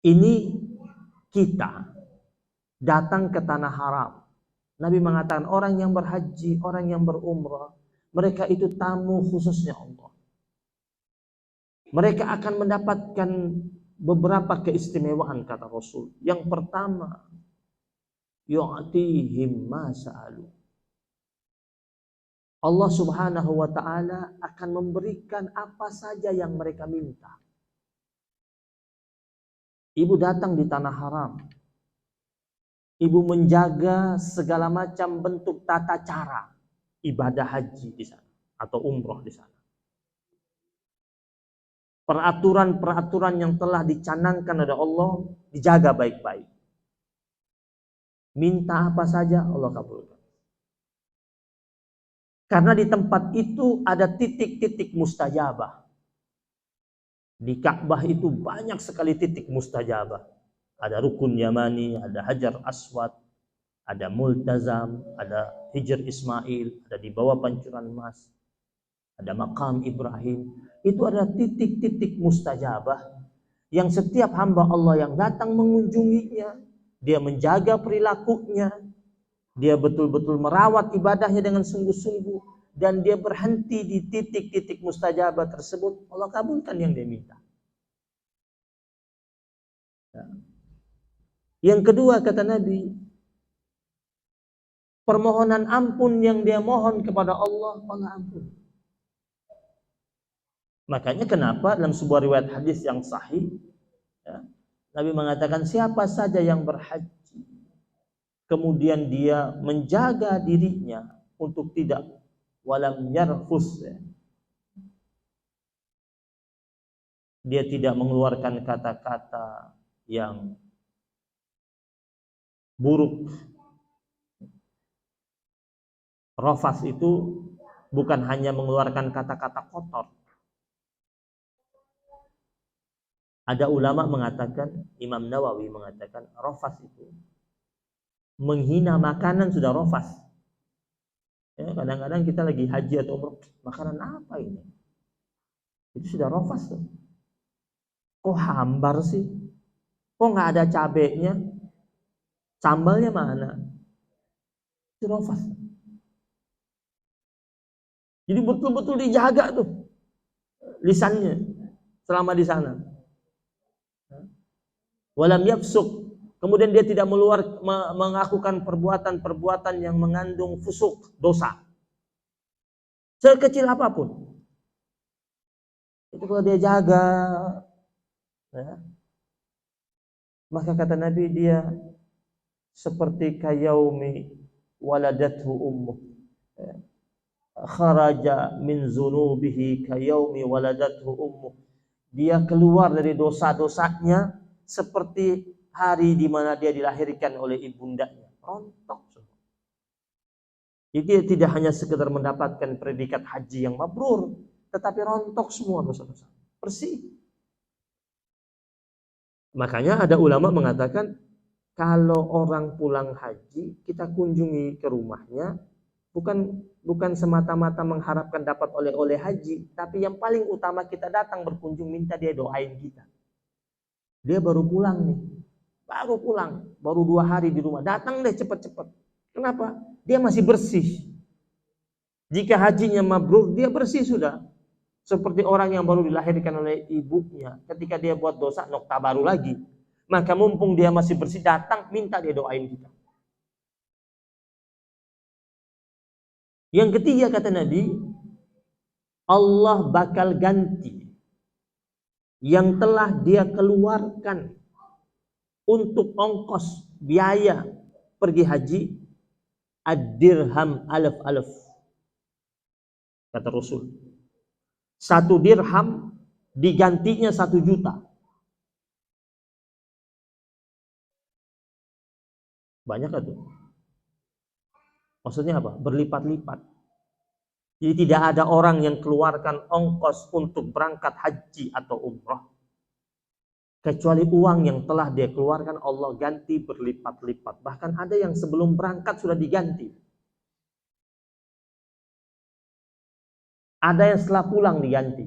Ini kita datang ke tanah haram. Nabi mengatakan orang yang berhaji, orang yang berumrah, mereka itu tamu khususnya Allah. Mereka akan mendapatkan beberapa keistimewaan kata Rasul. Yang pertama, yu'tihim ma sa'alu. Allah Subhanahu wa taala akan memberikan apa saja yang mereka minta. Ibu datang di tanah haram. Ibu menjaga segala macam bentuk tata cara ibadah haji di sana atau umroh di sana. Peraturan-peraturan yang telah dicanangkan oleh Allah dijaga baik-baik. Minta apa saja Allah kabulkan. Karena di tempat itu ada titik-titik mustajabah. Di Ka'bah itu banyak sekali titik mustajabah. Ada Rukun Yamani, ada Hajar Aswad, ada Multazam, ada Hijr Ismail, ada di bawah pancuran emas, ada Maqam Ibrahim. Itu ada titik-titik mustajabah yang setiap hamba Allah yang datang mengunjunginya, dia menjaga perilakunya, dia betul-betul merawat ibadahnya dengan sungguh-sungguh, dan dia berhenti di titik-titik mustajabah tersebut, Allah kabulkan yang dia minta. Yang kedua kata Nabi, permohonan ampun yang dia mohon kepada Allah, Allah ampun. Makanya kenapa dalam sebuah riwayat hadis yang sahih, Nabi mengatakan siapa saja yang berhaji, kemudian dia menjaga dirinya untuk tidak walam yarfus, dia tidak mengeluarkan kata-kata yang buruk. Rafas itu bukan hanya mengeluarkan kata-kata kotor. Ada ulama mengatakan, Imam Nawawi mengatakan, rafas itu menghina makanan sudah rafas. Ya, kadang-kadang kita lagi haji atau umroh, makanan apa ini? Itu sudah rofas tuh. Kok hambar sih? Kok nggak ada cabenya? Sambalnya mana? Itu rofas. Jadi betul-betul dijaga tuh lisannya selama di sana. Walam yafsuk. Kemudian dia tidak melakukan perbuatan-perbuatan yang mengandung fusuk, dosa. Sekecil apapun. Itu kalau dia jaga, ya, maka kata Nabi dia seperti kayaumi waladathu ummuh. Ya. Kharaja min zunubihi kayaumi waladathu ummuh. Dia keluar dari dosa-dosanya seperti hari di mana dia dilahirkan oleh ibundanya. Rontok. Jadi dia tidak hanya sekedar mendapatkan predikat haji yang mabrur, tetapi rontok semua dosa-dosa. Bersih. Makanya ada ulama mengatakan kalau orang pulang haji, kita kunjungi ke rumahnya, bukan semata-mata mengharapkan dapat oleh-oleh haji, tapi yang paling utama kita datang berkunjung minta dia doain kita. Dia baru pulang nih, baru 2 hari di rumah, datang deh cepet-cepet. Kenapa? Dia masih bersih. Jika hajinya mabrur, dia bersih sudah. Seperti orang yang baru dilahirkan oleh ibunya, ketika dia buat dosa, nokta baru lagi. Maka mumpung dia masih bersih, datang minta dia doain kita. Yang ketiga kata Nabi, Allah bakal ganti yang telah dia keluarkan untuk ongkos biaya pergi haji ad-dirham alaf. Kata Rasul. 1 dirham digantinya 1 juta. Banyak kan tuh? Maksudnya apa? Berlipat-lipat. Jadi tidak ada orang yang keluarkan ongkos untuk berangkat haji atau umrah kecuali uang yang telah dia keluarkan Allah ganti berlipat-lipat. Bahkan ada yang sebelum berangkat sudah diganti. Ada yang setelah pulang diganti.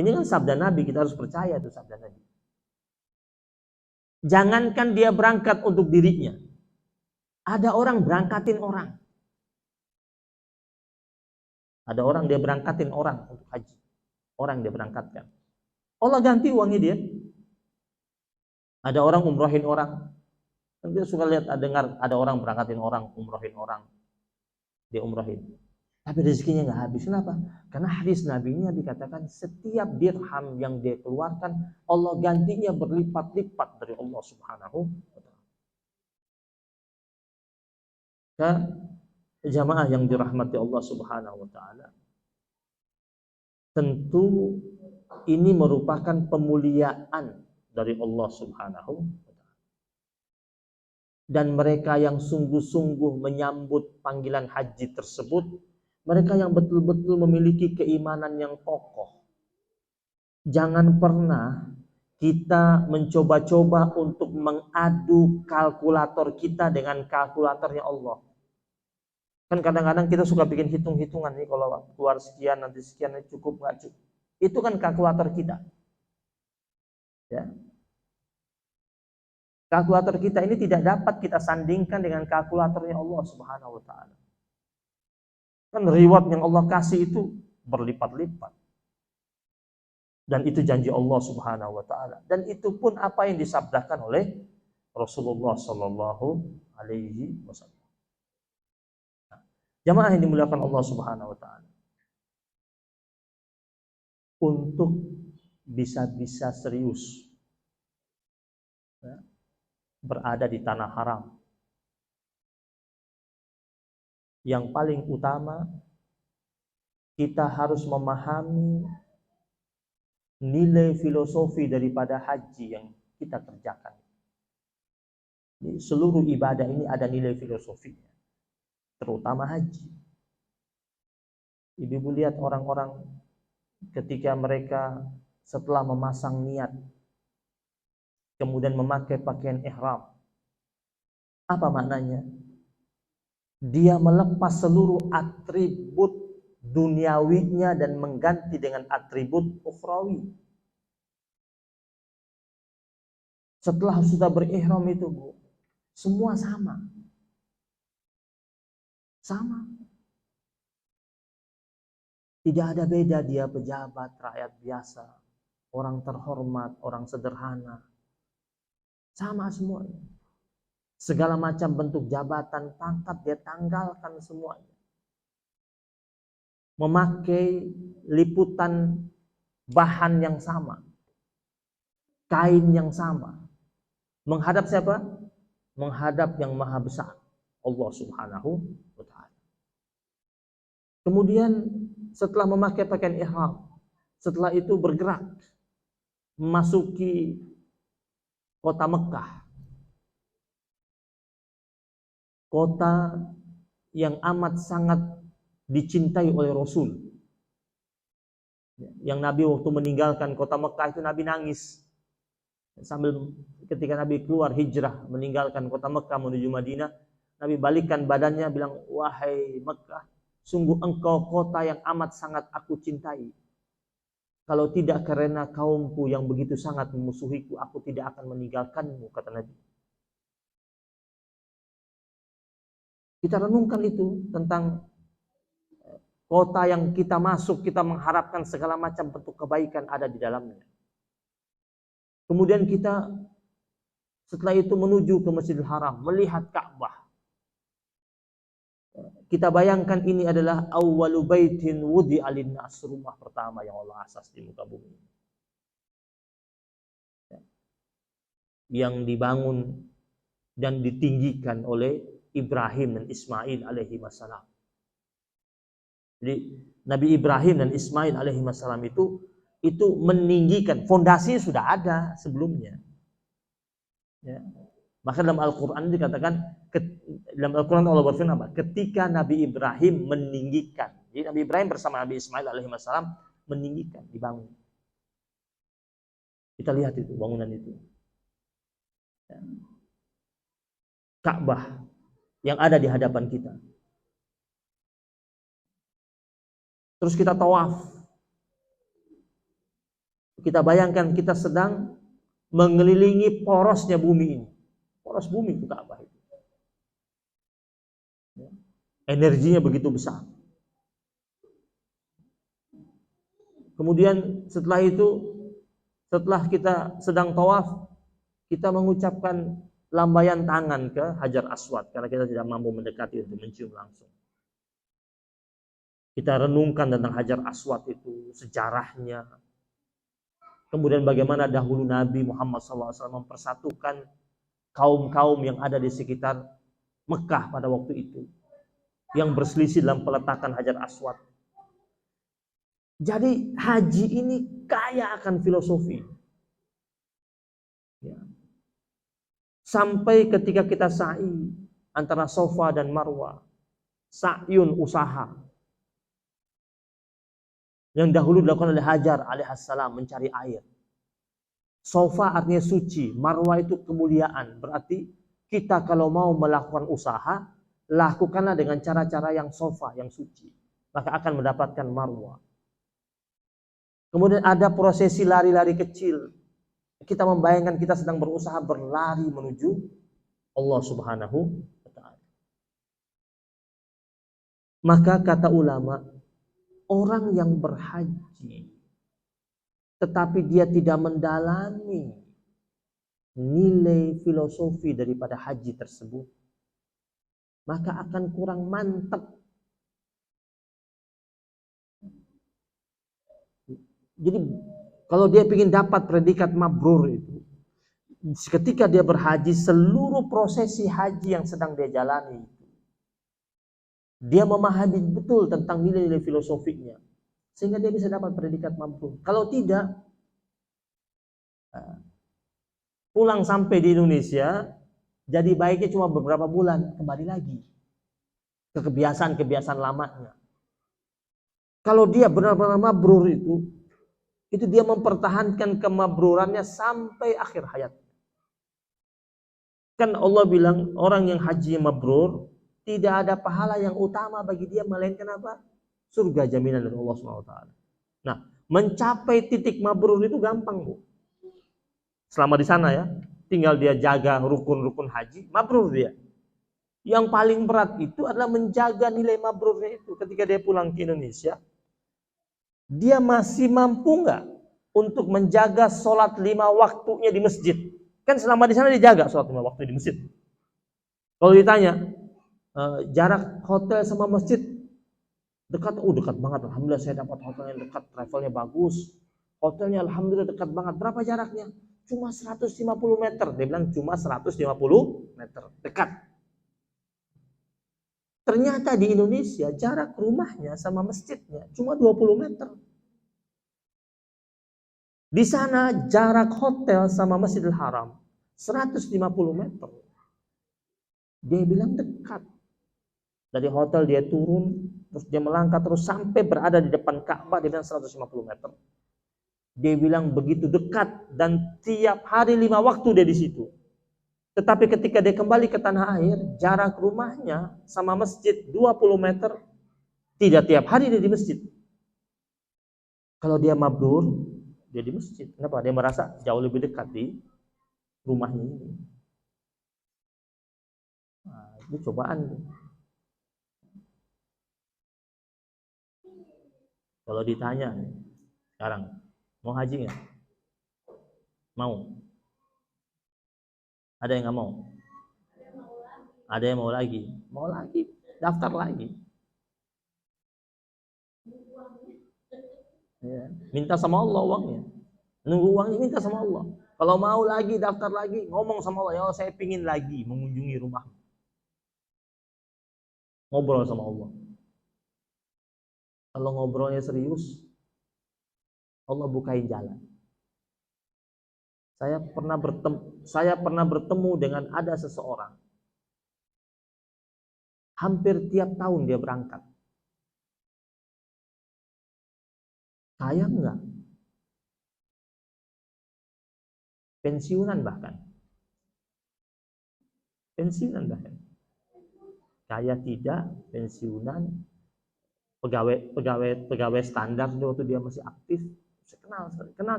Ini kan sabda Nabi, kita harus percaya itu sabda Nabi. Jangankan dia berangkat untuk dirinya. Ada orang berangkatin orang. Ada orang dia berangkatin orang untuk haji. Orang dia berangkatkan. Allah ganti uangnya dia. Ada orang umrohin orang. Kita suka lihat, dengar ada orang berangkatin orang, umrohin orang. Dia umrohin. Tapi rezekinya nggak habis. Kenapa? Karena hadis Nabi ini dikatakan setiap dirham yang dia keluarkan Allah gantinya berlipat-lipat dari Allah Subhanahu wa taala. Jamaah yang dirahmati Allah Subhanahu wa taala. Tentu ini merupakan pemuliaan dari Allah Subhanahu wa taala. Dan mereka yang sungguh-sungguh menyambut panggilan haji tersebut, mereka yang betul-betul memiliki keimanan yang kokoh. Jangan pernah kita mencoba-coba untuk mengadu kalkulator kita dengan kalkulatornya Allah. Kan kadang-kadang kita suka bikin hitung-hitungan nih, kalau keluar sekian nanti sekian cukup nggak cukup. Itu kan kalkulator kita. Ya. Kalkulator kita ini tidak dapat kita sandingkan dengan kalkulatornya Allah Subhanahu wa taala. Kan reward yang Allah kasih itu berlipat-lipat. Dan itu janji Allah Subhanahu wa taala. Dan itu pun apa yang disabdakan oleh Rasulullah sallallahu alaihi wasallam. Jamaah yang dimuliakan Allah Subhanahu wa taala. Untuk bisa-bisa serius ya, berada di tanah haram, yang paling utama kita harus memahami nilai filosofi daripada haji yang kita kerjakan. Jadi, seluruh ibadah ini ada nilai filosofinya, terutama haji. Ibu lihat orang-orang ketika mereka setelah memasang niat, kemudian memakai pakaian ihram. Apa maknanya? Dia melepas seluruh atribut duniawinya dan mengganti dengan atribut ukhrawi. Setelah sudah berihram itu, Bu, semua sama. Sama. Tidak ada beda dia pejabat, rakyat biasa, orang terhormat, orang sederhana. Sama semuanya. Segala macam bentuk jabatan, pangkat dia tanggalkan semuanya. Memakai liputan bahan yang sama, kain yang sama. Menghadap siapa? Menghadap yang maha besar, Allah Subhanahu wa ta'ala. Kemudian setelah memakai pakaian ihram, setelah itu bergerak memasuki kota Mekah. Kota yang amat sangat dicintai oleh Rasul. Yang Nabi waktu meninggalkan kota Mekah itu Nabi nangis. Sambil ketika Nabi keluar hijrah meninggalkan kota Mekah menuju Madinah, Nabi balikkan badannya bilang, wahai Mekah, sungguh engkau kota yang amat sangat aku cintai. Kalau tidak karena kaumku yang begitu sangat memusuhiku, aku tidak akan meninggalkanmu, kata Nabi. Kita renungkan itu tentang kota yang kita masuk, kita mengharapkan segala macam bentuk kebaikan ada di dalamnya. Kemudian kita setelah itu menuju ke Masjidil Haram, melihat Ka'bah. Kita bayangkan ini adalah awwalu baitin wudi'a linnas, rumah pertama yang Allah asas di muka bumi. Yang dibangun dan ditinggikan oleh Ibrahim dan Ismail alaihi wassalam. Jadi Nabi Ibrahim dan Ismail alaihi wassalam itu meninggikan, fondasi sudah ada sebelumnya. Ya. Maka dalam Al-Quran dikatakan, dalam Al-Quran Allah berfirman apa? Ketika Nabi Ibrahim meninggikan. Jadi Nabi Ibrahim bersama Nabi Ismail alaihi wassalam meninggikan, dibangun. Kita lihat itu, bangunan itu. Ya. Ka'bah yang ada di hadapan kita. Terus kita tawaf. Kita bayangkan kita sedang mengelilingi porosnya bumi ini. Poros bumi itu Ka'bah itu. Energinya begitu besar. Kemudian setelah itu, setelah kita sedang tawaf, kita mengucapkan lambaian tangan ke Hajar Aswad karena kita tidak mampu mendekati untuk mencium langsung. Kita renungkan tentang Hajar Aswad itu, sejarahnya. Kemudian bagaimana dahulu Nabi Muhammad SAW mempersatukan kaum-kaum yang ada di sekitar Mekah pada waktu itu, yang berselisih dalam peletakan Hajar Aswad. Jadi haji ini kaya akan filosofi. Ya. Sampai ketika kita sa'i antara Safa dan Marwah, sa'yun usaha. Yang dahulu dilakukan oleh Hajar alaihissalam mencari air. Safa artinya suci, Marwah itu kemuliaan. Berarti kita kalau mau melakukan usaha, lakukanlah dengan cara-cara yang Safa, yang suci. Maka akan mendapatkan Marwah. Kemudian ada prosesi lari-lari kecil. Kita membayangkan kita sedang berusaha berlari menuju Allah Subhanahu wa ta'ala. Maka kata ulama, orang yang berhaji tetapi dia tidak mendalami nilai filosofi daripada haji tersebut, maka akan kurang mantap. Jadi kalau dia ingin dapat predikat mabrur itu, ketika dia berhaji, seluruh prosesi haji yang sedang dia jalani, dia memahami betul tentang nilai-nilai filosofiknya, sehingga dia bisa dapat predikat mabrur. Kalau tidak, pulang sampai di Indonesia, jadi baiknya cuma beberapa bulan, kembali lagi ke kebiasaan-kebiasaan lamanya. Kalau dia benar-benar mabrur itu dia mempertahankan kemabrurannya sampai akhir hayat. Kan Allah bilang orang yang haji mabrur Tidak ada pahala yang utama bagi dia melainkan apa? Surga jaminan dari Allah SWT. Nah, mencapai titik mabrur itu gampang, Bu. Selama di sana ya, tinggal dia jaga rukun-rukun haji, mabrur dia. Yang paling berat itu adalah menjaga nilai mabrurnya itu. Ketika dia pulang ke Indonesia, dia masih mampu nggak untuk menjaga sholat 5 waktunya di masjid? Kan selama di sana dijaga sholat 5 waktu di masjid. Kalau ditanya, jarak hotel sama masjid dekat, dekat banget. Alhamdulillah saya dapat hotel yang dekat, travelnya bagus. Hotelnya alhamdulillah dekat banget. Berapa jaraknya? Cuma 150 meter. Dia bilang cuma 150 meter. Dekat. Ternyata di Indonesia jarak rumahnya sama masjidnya cuma 20 meter. Di sana jarak hotel sama Masjidil Haram 150 meter. Dia bilang dekat. Dari hotel dia turun, terus dia melangkah terus sampai berada di depan Ka'bah, dia bilang 150 meter. Dia bilang begitu dekat dan tiap hari 5 waktu dia di situ. Tetapi ketika dia kembali ke tanah air, jarak rumahnya sama masjid 20 meter, tidak tiap hari dia di masjid. Kalau dia mabrur, dia di masjid. Kenapa? Dia merasa jauh lebih dekat di rumahnya ini. Nah, itu cobaan. Kalau ditanya sekarang, mau haji nggak? Mau. Ada yang nggak mau? Ada yang mau lagi? Mau lagi, daftar lagi. Ya. Minta sama Allah uangnya. Nunggu uangnya, minta sama Allah. Kalau mau lagi, daftar lagi, ngomong sama Allah, ya Allah saya pingin lagi mengunjungi rumah. Ngobrol sama Allah. Kalau ngobrolnya serius, Allah bukain jalan. Saya pernah bertemu dengan ada seseorang. Hampir tiap tahun dia berangkat. Sayang enggak? Pensiunan bahkan. Pensiunan bahkan. Kaya tidak, pensiunan, pegawai standar waktu dia masih aktif.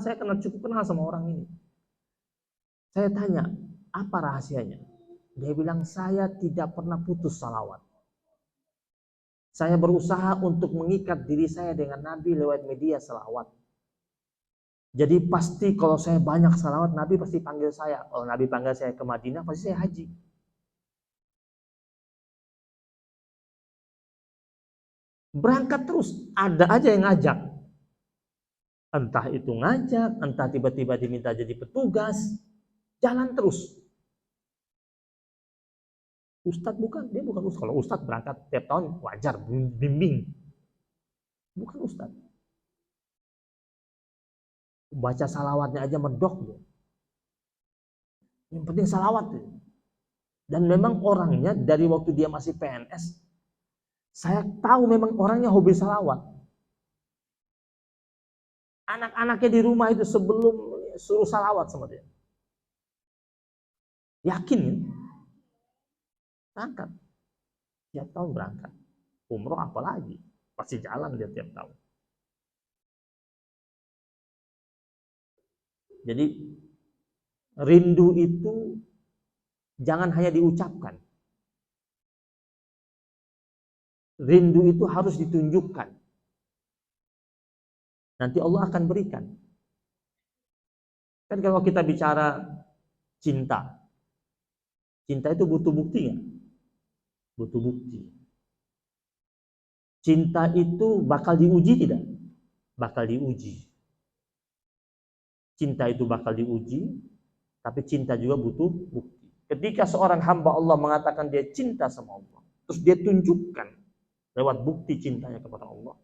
Saya cukup kenal sama orang ini. Saya tanya, apa rahasianya? Dia bilang, saya tidak pernah putus salawat. Saya berusaha untuk mengikat diri saya dengan Nabi lewat media salawat. Jadi pasti kalau saya banyak salawat, Nabi pasti panggil saya. Kalau Nabi panggil saya ke Madinah, pasti saya haji. Berangkat terus, ada aja yang ngajak. Entah itu ngajak, entah tiba-tiba diminta jadi petugas. Jalan terus. Ustadz bukan, dia bukan ustadz. Kalau ustadz berangkat tiap tahun, wajar, bimbing. Bukan ustadz. Baca salawatnya aja medok. Yang penting salawat. Dan memang orangnya dari waktu dia masih PNS, saya tahu memang orangnya hobi salawat. Anak-anaknya di rumah itu sebelum suruh salawat sama dia. Yakin ya? Berangkat. Tiap tahun berangkat. Umroh apalagi? Pasti jalan dia tiap tahun. Jadi rindu itu jangan hanya diucapkan. Rindu itu harus ditunjukkan. Nanti Allah akan berikan. Kan kalau kita bicara cinta, cinta itu butuh bukti nggak? Butuh bukti. Cinta itu bakal diuji tidak? Bakal diuji. Cinta itu bakal diuji, tapi cinta juga butuh bukti. Ketika seorang hamba Allah mengatakan dia cinta sama Allah, terus dia tunjukkan lewat bukti cintanya kepada Allah,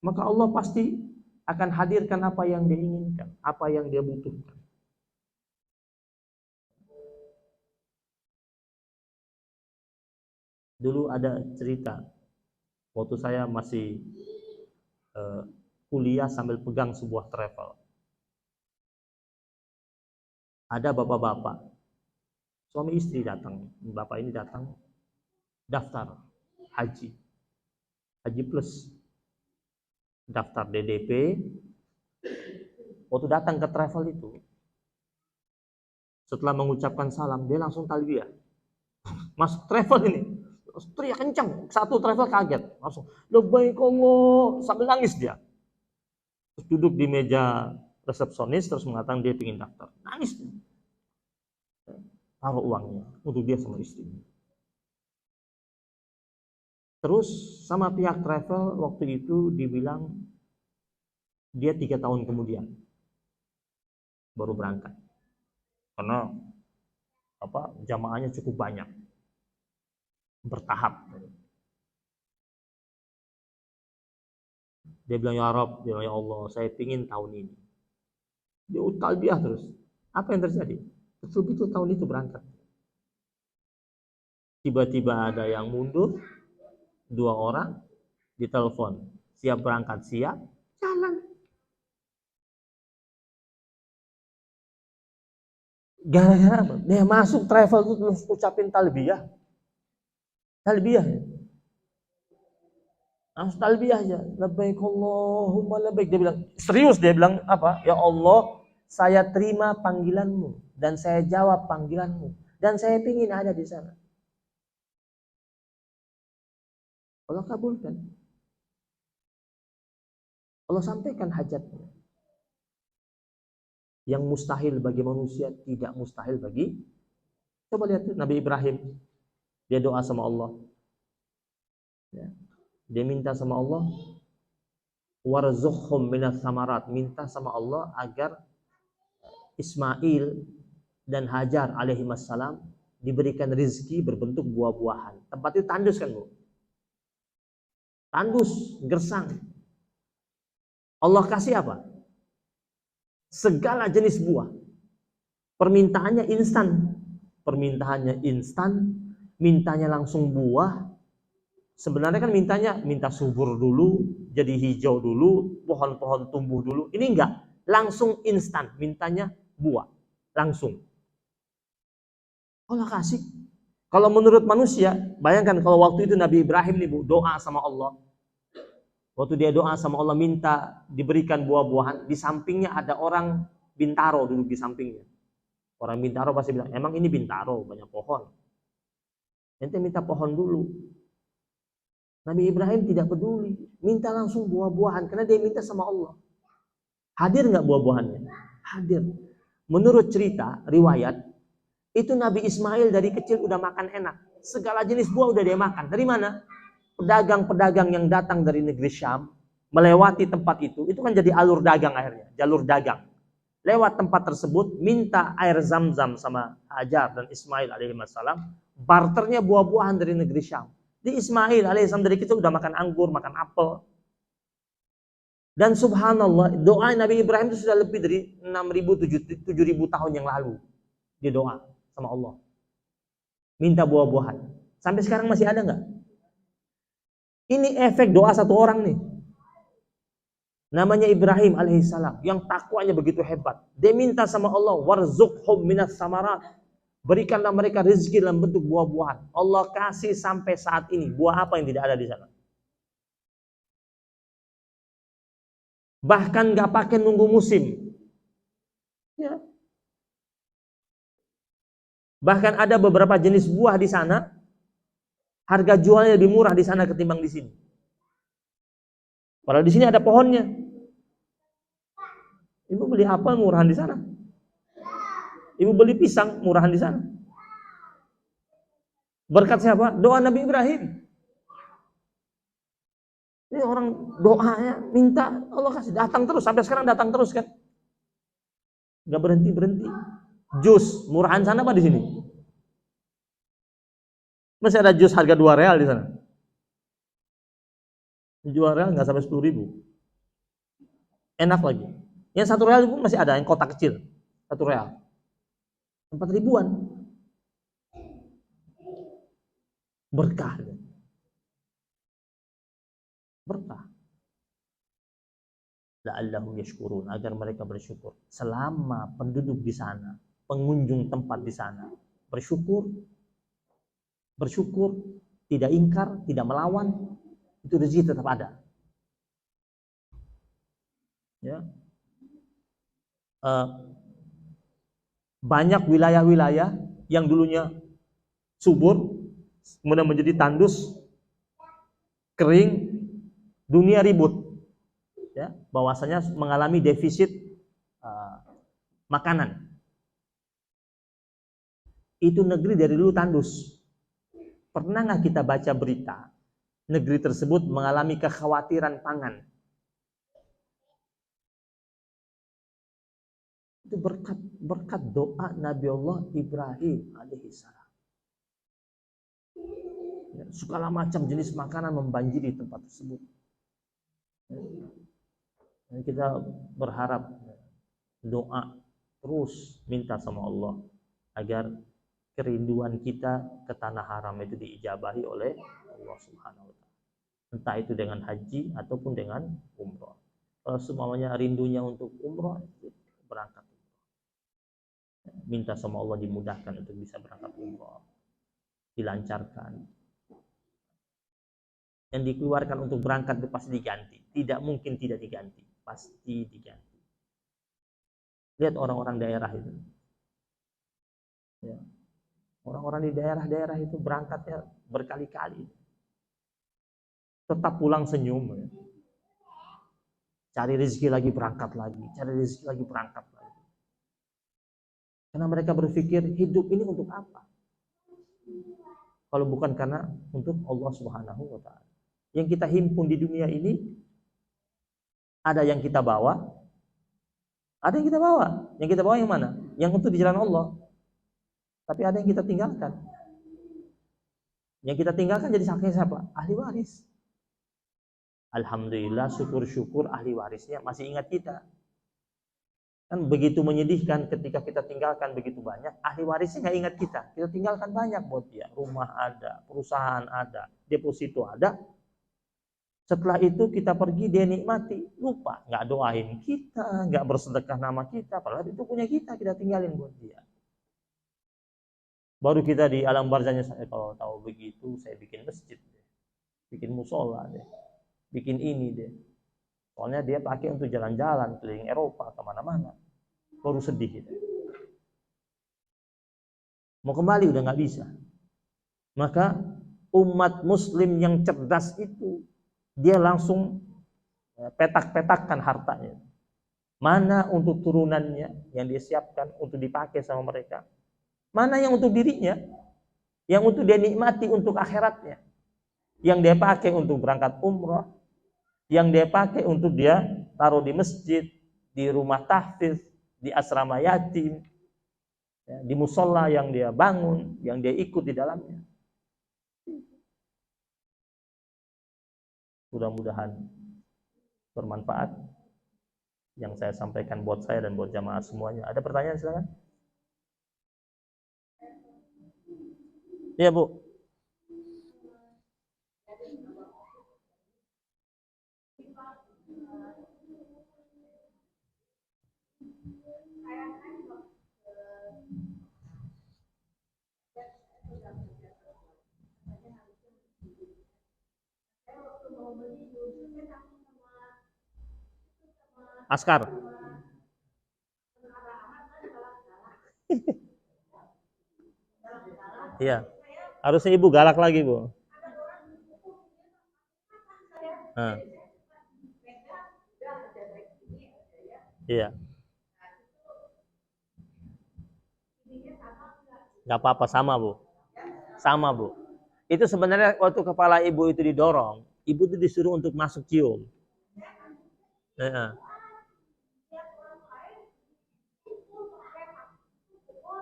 maka Allah pasti akan hadirkan apa yang dia inginkan, apa yang dia butuhkan. Dulu ada cerita, waktu saya masih kuliah sambil pegang sebuah travel. Ada bapak-bapak, suami istri datang, bapak ini datang, daftar haji plus, daftar DDP. Waktu datang ke travel itu, setelah mengucapkan salam, dia langsung talbiyah. Masuk travel ini, teriak kencang. Satu travel kaget, langsung labbaik Allah, sambil nangis dia. Terus duduk di meja resepsionis, terus mengatakan dia ingin daftar. Nangis. Taruh uangnya untuk dia sama istrinya. Terus sama pihak travel waktu itu dibilang dia 3 tahun kemudian baru berangkat. Karena jamaahnya cukup banyak. Bertahap. Dia bilang, ya Rabb, ya Allah, saya ingin tahun ini. Dia talbiyah terus. Apa yang terjadi? Betul-betul tahun itu berangkat. Tiba-tiba ada yang mundur, 2 orang, ditelepon. Siap berangkat, siap, jalan. Gara-gara apa? Dia masuk travel itu terus ucapin talbiyah. Talbiyah. Langsung talbiyah aja. Labbaik Allahumma labbaik. Dia bilang, serius dia bilang apa? Ya Allah, saya terima panggilanmu dan saya jawab panggilanmu dan saya ingin ada di sana. Allah kabulkan. Allah sampaikan hajatnya. Yang mustahil bagi manusia tidak mustahil bagi. Coba lihat Nabi Ibrahim, dia doa sama Allah. Ya. Dia minta sama Allah, warzuqhum minas samarat, minta sama Allah agar Ismail dan Hajar alaihi wassalam diberikan rezeki berbentuk buah-buahan. Tempat itu tandus kan, Bu? Tandus, gersang. Allah kasih apa? Segala jenis buah. Permintaannya instan. Permintaannya instan, mintanya langsung buah. Sebenarnya kan minta subur dulu, jadi hijau dulu, pohon-pohon tumbuh dulu. Ini enggak, langsung instan, mintanya buah, langsung. Allah kasih. Kalau menurut manusia, bayangkan kalau waktu itu Nabi Ibrahim nih, Bu, doa sama Allah. Waktu dia doa sama Allah minta diberikan buah-buahan, di sampingnya ada orang Bintaro duduk di sampingnya. Orang Bintaro pasti bilang, emang ini Bintaro, banyak pohon. Ente minta pohon dulu. Nabi Ibrahim tidak peduli, minta langsung buah-buahan, karena dia minta sama Allah. Hadir nggak buah-buahannya? Hadir. Menurut cerita, riwayat, itu Nabi Ismail dari kecil udah makan enak. Segala jenis buah udah dia makan. Dari mana? Pedagang-pedagang yang datang dari negeri Syam melewati tempat itu kan jadi alur dagang akhirnya, jalur dagang. Lewat tempat tersebut minta air zam-zam sama Hajar dan Ismail alaihissalam, barternya buah-buahan dari negeri Syam. Di Ismail alaihissalam dari kecil udah makan anggur, makan apel. Dan subhanallah, doa Nabi Ibrahim itu sudah lebih dari 6.000 7.000 tahun yang lalu. Dia doa sama Allah. Minta buah-buahan. Sampai sekarang masih ada nggak? Ini efek doa satu orang nih. Namanya Ibrahim alaihissalam, yang takwanya begitu hebat. Dia minta sama Allah, warzuqhum minas samarat. Berikanlah mereka rezeki dalam bentuk buah-buahan. Allah kasih sampai saat ini. Buah apa yang tidak ada di sana? Bahkan nggak pakai nunggu musim. Ya. Bahkan ada beberapa jenis buah di sana, harga jualnya lebih murah di sana ketimbang di sini. Padahal di sini ada pohonnya. Ibu beli apel murahan di sana. Ibu beli pisang murahan di sana. Berkat siapa? Doa Nabi Ibrahim. Ini orang doanya minta Allah kasih, datang terus, sampai sekarang datang terus kan. Gak berhenti. Jus murahan sana apa di sini? Masih ada jus harga 2 real di sana. 2 real nggak sampai 10.000. Enak lagi. Yang 1 real pun masih ada, yang kotak kecil. 1 real. 4 ribuan. Berkah. Berkah. La'allahum yashkurun, agar mereka bersyukur. Selama penduduk di sana, pengunjung tempat di sana bersyukur, tidak ingkar, tidak melawan, itu rezeki tetap ada. Ya. Banyak wilayah-wilayah yang dulunya subur, kemudian menjadi tandus, kering, dunia ribut. Ya, bahwasanya mengalami defisit makanan. Itu negeri dari dulu tandus. Pernah nggak kita baca berita negeri tersebut mengalami kekhawatiran pangan? Itu berkat doa Nabi Allah Ibrahim alaihissalam. Ya, segala macam jenis makanan membanjiri tempat tersebut. Ya, kita berharap doa terus minta sama Allah agar kerinduan kita ke tanah haram itu diijabahi oleh Allah Subhanahu wa taala. Entah itu dengan haji ataupun dengan umroh. Kalau semuanya rindunya untuk umroh, berangkat. Minta sama Allah dimudahkan untuk bisa berangkat umroh, dilancarkan. Yang dikeluarkan untuk berangkat itu pasti diganti. Tidak mungkin tidak diganti, pasti diganti. Lihat orang-orang daerah itu. Ya. Orang-orang di daerah-daerah itu berangkatnya berkali-kali. Tetap pulang senyum. Ya. Cari rezeki lagi berangkat lagi, cari rezeki lagi berangkat lagi. Karena mereka berpikir hidup ini untuk apa? Kalau bukan karena untuk Allah Subhanahu wa taala. Yang kita himpun di dunia ini ada yang kita bawa, ada yang kita bawa. Yang kita bawa yang mana? Yang untuk di jalan Allah. Tapi ada yang kita tinggalkan. Yang kita tinggalkan jadi saksinya siapa? Ahli waris. Alhamdulillah, syukur-syukur ahli warisnya masih ingat kita. Kan begitu menyedihkan ketika kita tinggalkan begitu banyak, ahli warisnya nggak ingat kita. Kita tinggalkan banyak buat dia. Rumah ada, perusahaan ada, deposito ada. Setelah itu kita pergi, dia nikmati, lupa, nggak doain kita, nggak bersedekah nama kita, padahal itu punya kita tinggalin buat dia. Baru kita di alam barzahnya, saya kalau tahu begitu, saya bikin masjid, bikin musola deh, bikin ini deh. Soalnya dia pakai untuk jalan-jalan keliling Eropa kemana-mana, baru sedih gitu. Mau kembali udah nggak bisa. Maka umat Muslim yang cerdas itu dia langsung petak-petakkan hartanya. Mana untuk turunannya yang dia siapkan untuk dipakai sama mereka. Mana yang untuk dirinya, yang untuk dia nikmati untuk akhiratnya. Yang dia pakai untuk berangkat umroh, yang dia pakai untuk dia taruh di masjid, di rumah tahfiz, di asrama yatim, di musola yang dia bangun, yang dia ikut di dalamnya. Mudah-mudahan bermanfaat yang saya sampaikan buat saya dan buat jamaah semuanya. Ada pertanyaan silakan. Iya Bu. Askar. Iya. Harusnya Ibu galak lagi, Bu. Nah. Iya. Gak apa-apa, sama Bu. Sama Bu. Itu sebenarnya waktu kepala Ibu itu didorong, Ibu itu disuruh untuk masuk cium.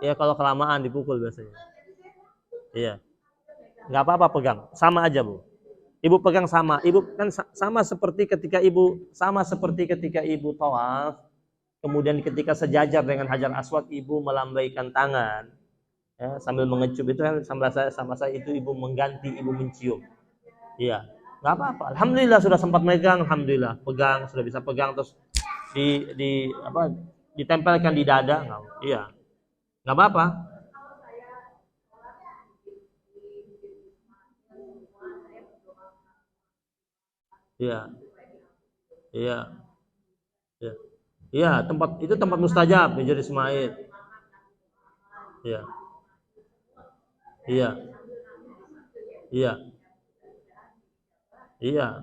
Ya kalau kelamaan dipukul biasanya. Iya. Nggak apa-apa pegang, sama aja Bu. Ibu pegang sama, Ibu kan sama seperti ketika Ibu tawaf, kemudian ketika sejajar dengan Hajar Aswad Ibu melambaikan tangan, ya, sambil mengecup itu kan sama saya itu Ibu mengganti, Ibu mencium. Iya, nggak apa-apa. Alhamdulillah sudah sempat megang, alhamdulillah pegang, sudah bisa pegang terus ditempelkan di dada, iya, nggak apa-apa. Iya, iya, iya. Iya, tempat mustajab Hijr Ismail. Iya, iya, iya, iya,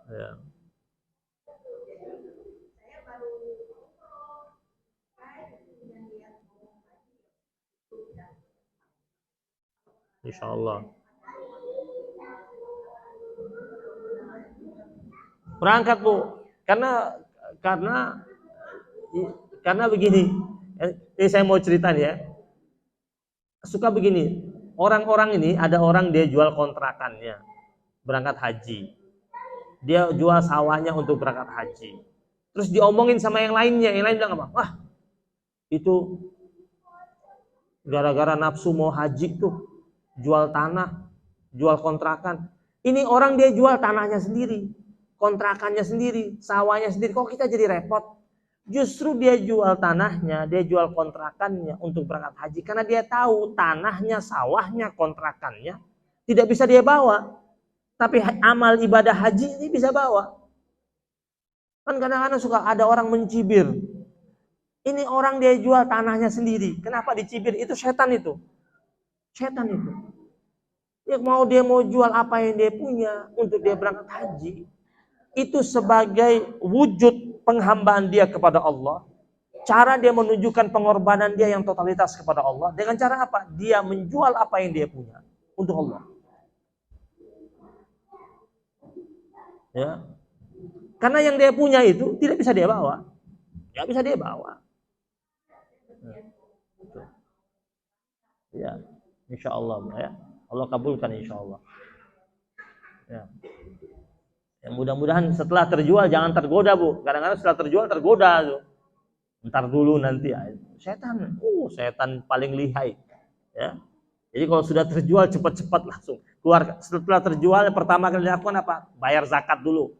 iya. Insya Allah. Berangkat Bu, karena karena begini. Ini saya mau ceritain ya. Suka begini. Orang-orang ini ada orang dia jual kontrakannya berangkat haji. Dia jual sawahnya untuk berangkat haji. Terus diomongin sama yang lainnya. Yang lain bilang apa? Wah, itu gara-gara nafsu mau haji tuh jual tanah, jual kontrakan. Ini orang dia jual tanahnya sendiri, kontrakannya sendiri, sawahnya sendiri. Kok kita jadi repot? Justru dia jual tanahnya, dia jual kontrakannya untuk berangkat haji karena dia tahu tanahnya, sawahnya, kontrakannya tidak bisa dia bawa. Tapi amal ibadah haji ini bisa bawa. Kan kadang-kadang suka ada orang mencibir. Ini orang dia jual tanahnya sendiri. Kenapa dicibir? Itu setan itu. Setan itu. Ya dia mau jual apa yang dia punya untuk dia berangkat haji. Itu sebagai wujud penghambaan dia kepada Allah. Cara dia menunjukkan pengorbanan dia yang totalitas kepada Allah. Dengan cara apa? Dia menjual apa yang dia punya untuk Allah. Ya. Karena yang dia punya itu tidak bisa dia bawa. Tidak bisa dia bawa. Ya, insya Allah ya. Allah kabulkan insya Allah. Ya. Ya, mudah-mudahan setelah terjual jangan tergoda Bu. Kadang-kadang setelah terjual tergoda tuh. Ntar dulu nanti ya. Setan, setan paling lihai. Ya. Jadi kalau sudah terjual cepat-cepat langsung keluar. Setelah terjual yang pertama kali dilakukan apa? Bayar zakat dulu.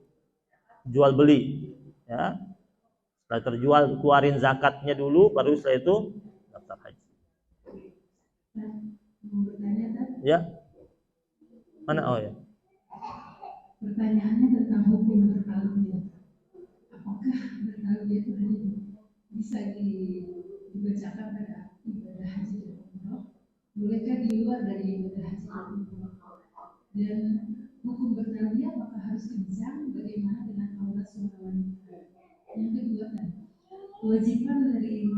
Jual beli. Ya. Setelah terjual keluarin zakatnya dulu, baru setelah itu daftar haji. Ya. Mana? Oh ya. Pertanyaannya tentang hukum bertalbiyah. Apakah bertalbiyah itu hanya bisa dibacakan pada ibadah haji dan umroh? Bolehkah di luar dari ibadah haji dan umroh? Dan hukum bertalbiyah apakah harus kencang? Bagaimana dengan aurat suara wanita? Yang kedua, kewajiban dari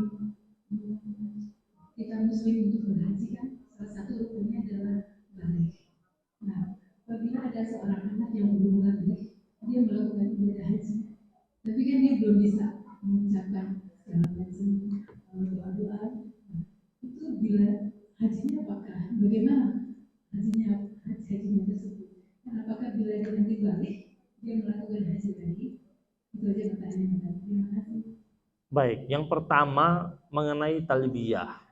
kita muslim untuk berhaji kan salah satu rukunnya adalah balik. Nah, apabila ada seorang anak yang belum balik, dia melakukan ibadah haji, tapi kan dia belum bisa mengucapkan segala macam doa-doa. Itu bila hajinya apakah? Bagaimana hajinya tersebut? Dan apakah bila dia nanti balik, dia melakukan haji lagi? Itu aja pertanyaannya. Terima kasih. Baik, yang pertama mengenai talbiyah.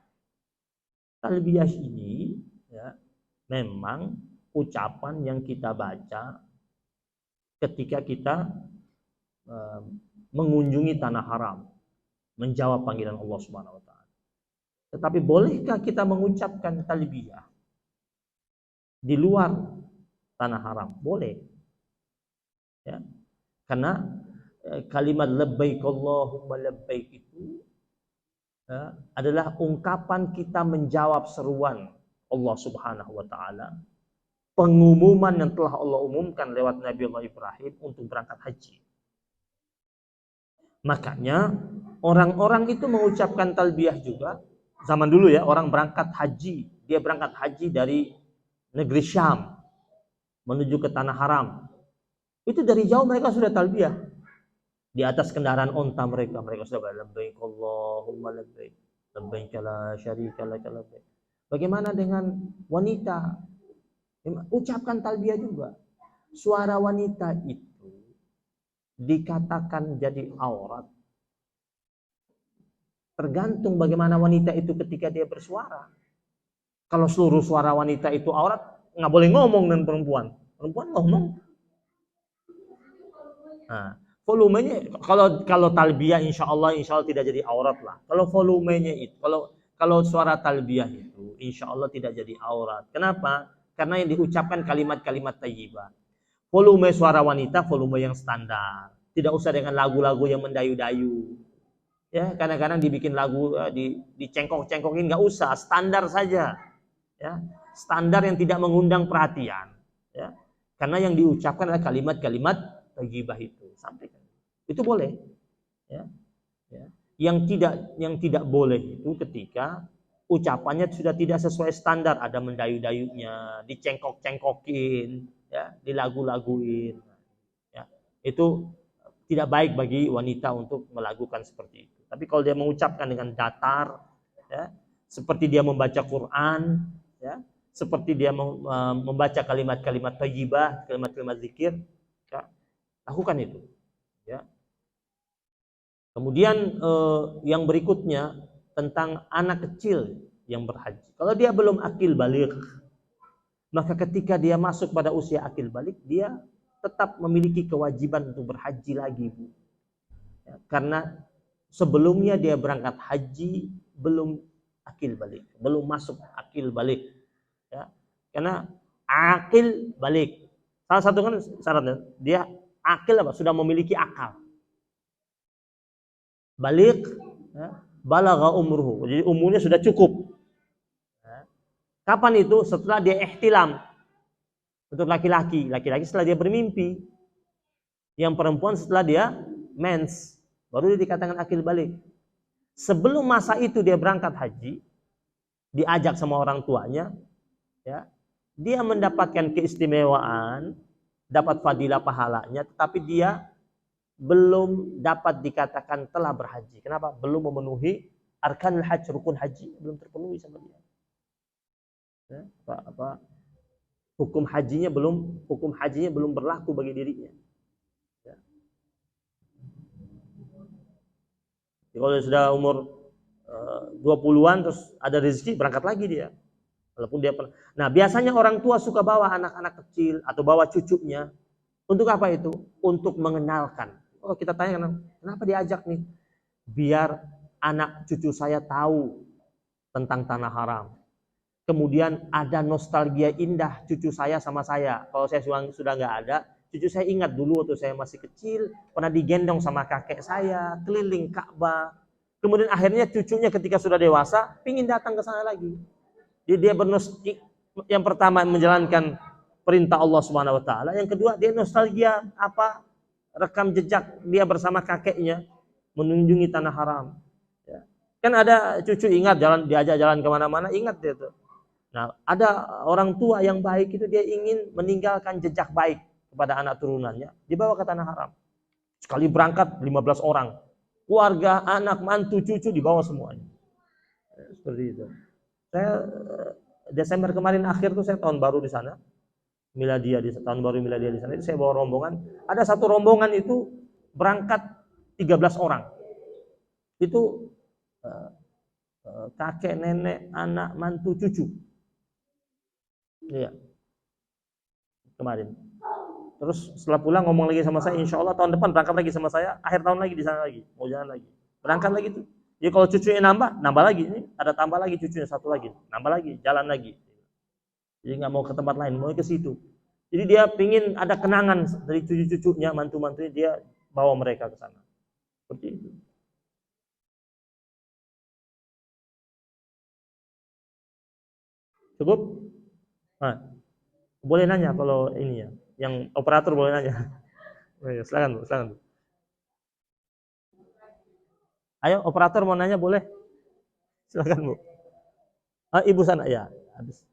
Talbiyah ini ya, memang ucapan yang kita baca ketika kita mengunjungi tanah haram, menjawab panggilan Allah Subhanahu wa taala. Tetapi bolehkah kita mengucapkan talbiyah di luar tanah haram? Boleh. Ya. Karena kalimat labbaik Allahumma labbaik itu adalah ungkapan kita menjawab seruan Allah Subhanahu wa taala, pengumuman yang telah Allah umumkan lewat Nabi Allah Ibrahim untuk berangkat haji. Makanya orang-orang itu mengucapkan talbiyah juga. Zaman dulu ya, orang berangkat haji, dia berangkat haji dari negeri Syam menuju ke tanah haram. Itu dari jauh mereka sudah talbiyah. Di atas kendaraan onta mereka sudah labbaik Allahumma labbaik, labbaik la syarika lak labbaik. Bagaimana dengan wanita? Ucapkan talbiyah juga. Suara wanita itu dikatakan jadi aurat. Tergantung bagaimana wanita itu ketika dia bersuara. Kalau seluruh suara wanita itu aurat, nggak boleh ngomong dengan perempuan. Perempuan ngomong. Nah, volumenya kalau talbiyah insya Allah tidak jadi aurat lah. Kalau volumenya itu, kalau suara talbiyah itu insya Allah tidak jadi aurat. Kenapa? Karena yang diucapkan kalimat-kalimat thayyibah. Volume suara wanita volume yang standar. Tidak usah dengan lagu-lagu yang mendayu-dayu. Ya, kadang-kadang dibikin lagu dicengkok-cengkokin, nggak usah, standar saja. Ya, standar yang tidak mengundang perhatian. Ya, karena yang diucapkan adalah kalimat-kalimat thayyibah itu. Sampaikan. Itu boleh. Ya, ya. Yang tidak boleh itu ketika ucapannya sudah tidak sesuai standar, ada mendayu-dayunya, dicengkok-cengkokin, ya, dilagu-laguin. Ya, itu tidak baik bagi wanita untuk melakukan seperti itu. Tapi kalau dia mengucapkan dengan datar, ya, seperti dia membaca Quran, ya, seperti dia membaca kalimat-kalimat thayyibah, kalimat-kalimat zikir, ya, lakukan itu. Ya. Kemudian yang berikutnya tentang anak kecil yang berhaji. Kalau dia belum akil balik, maka ketika dia masuk pada usia akil balik, dia tetap memiliki kewajiban untuk berhaji lagi, Bu. Ya, karena sebelumnya dia berangkat haji belum akil balik, belum masuk akil balik. Ya, karena akil balik, salah satu kan syaratnya dia akil apa? Sudah memiliki akal. Balik, ya, balagha umruhu. Jadi umurnya sudah cukup. Ya. Kapan itu? Setelah dia ihtilam. Untuk laki-laki setelah dia bermimpi. Yang perempuan setelah dia mens. Baru dia dikatakan akil balik. Sebelum masa itu dia berangkat haji, diajak sama orang tuanya, ya, dia mendapatkan keistimewaan, dapat fadilah pahalanya, tetapi dia belum dapat dikatakan telah berhaji. Kenapa? Belum memenuhi arkanul haji, rukun haji belum terpenuhi sama dia. Ya, hukum hajinya belum berlaku bagi dirinya. Ya. Kalau sudah umur 20-an terus ada rezeki, berangkat lagi dia. Walaupun dia pernah. Nah, biasanya orang tua suka bawa anak-anak kecil atau bawa cucunya. Untuk apa itu? Untuk mengenalkan. Oh, kita tanya kenapa diajak nih? Biar anak cucu saya tahu tentang tanah haram. Kemudian ada nostalgia indah cucu saya sama saya. Kalau saya sudah nggak ada, cucu saya ingat dulu waktu saya masih kecil, pernah digendong sama kakek saya, keliling Ka'bah. Kemudian akhirnya cucunya ketika sudah dewasa, pingin datang ke sana lagi. Jadi dia yang pertama menjalankan perintah Allah Subhanahu Wa Taala, yang kedua dia nostalgia rekam jejak dia bersama kakeknya mengunjungi tanah haram. Ya. Kan ada cucu ingat diajak jalan kemana-mana, ingat dia tuh. Nah, ada orang tua yang baik itu dia ingin meninggalkan jejak baik kepada anak turunannya, dibawa ke tanah haram. Sekali berangkat 15 orang. Keluarga, anak, mantu, cucu dibawa semuanya. Seperti itu. Saya Desember kemarin akhir tuh saya tahun baru di sana. Tahun baru miladia di sana. Itu saya bawa rombongan. Ada satu rombongan itu berangkat 13 orang. Itu kakek, nenek, anak, mantu, cucu. Iya. Kemarin. Terus setelah pulang ngomong lagi sama saya, insya Allah tahun depan berangkat lagi sama saya, akhir tahun lagi di sana lagi, mau jalan lagi. Berangkat lagi tuh. Jadi kalau cucunya nambah lagi. Ini ada tambah lagi cucunya satu lagi, nambah lagi, jalan lagi. Jadi nggak mau ke tempat lain, mau ke situ. Jadi dia pingin ada kenangan dari cucu-cucunya, mantu-mantunya, dia bawa mereka ke sana. Seperti itu. Cukup? Nah, boleh nanya kalau ini ya, yang operator boleh nanya. Silakan, silakan. Ayo operator mau nanya boleh? Silakan Bu. Ibu sana ya. Habis.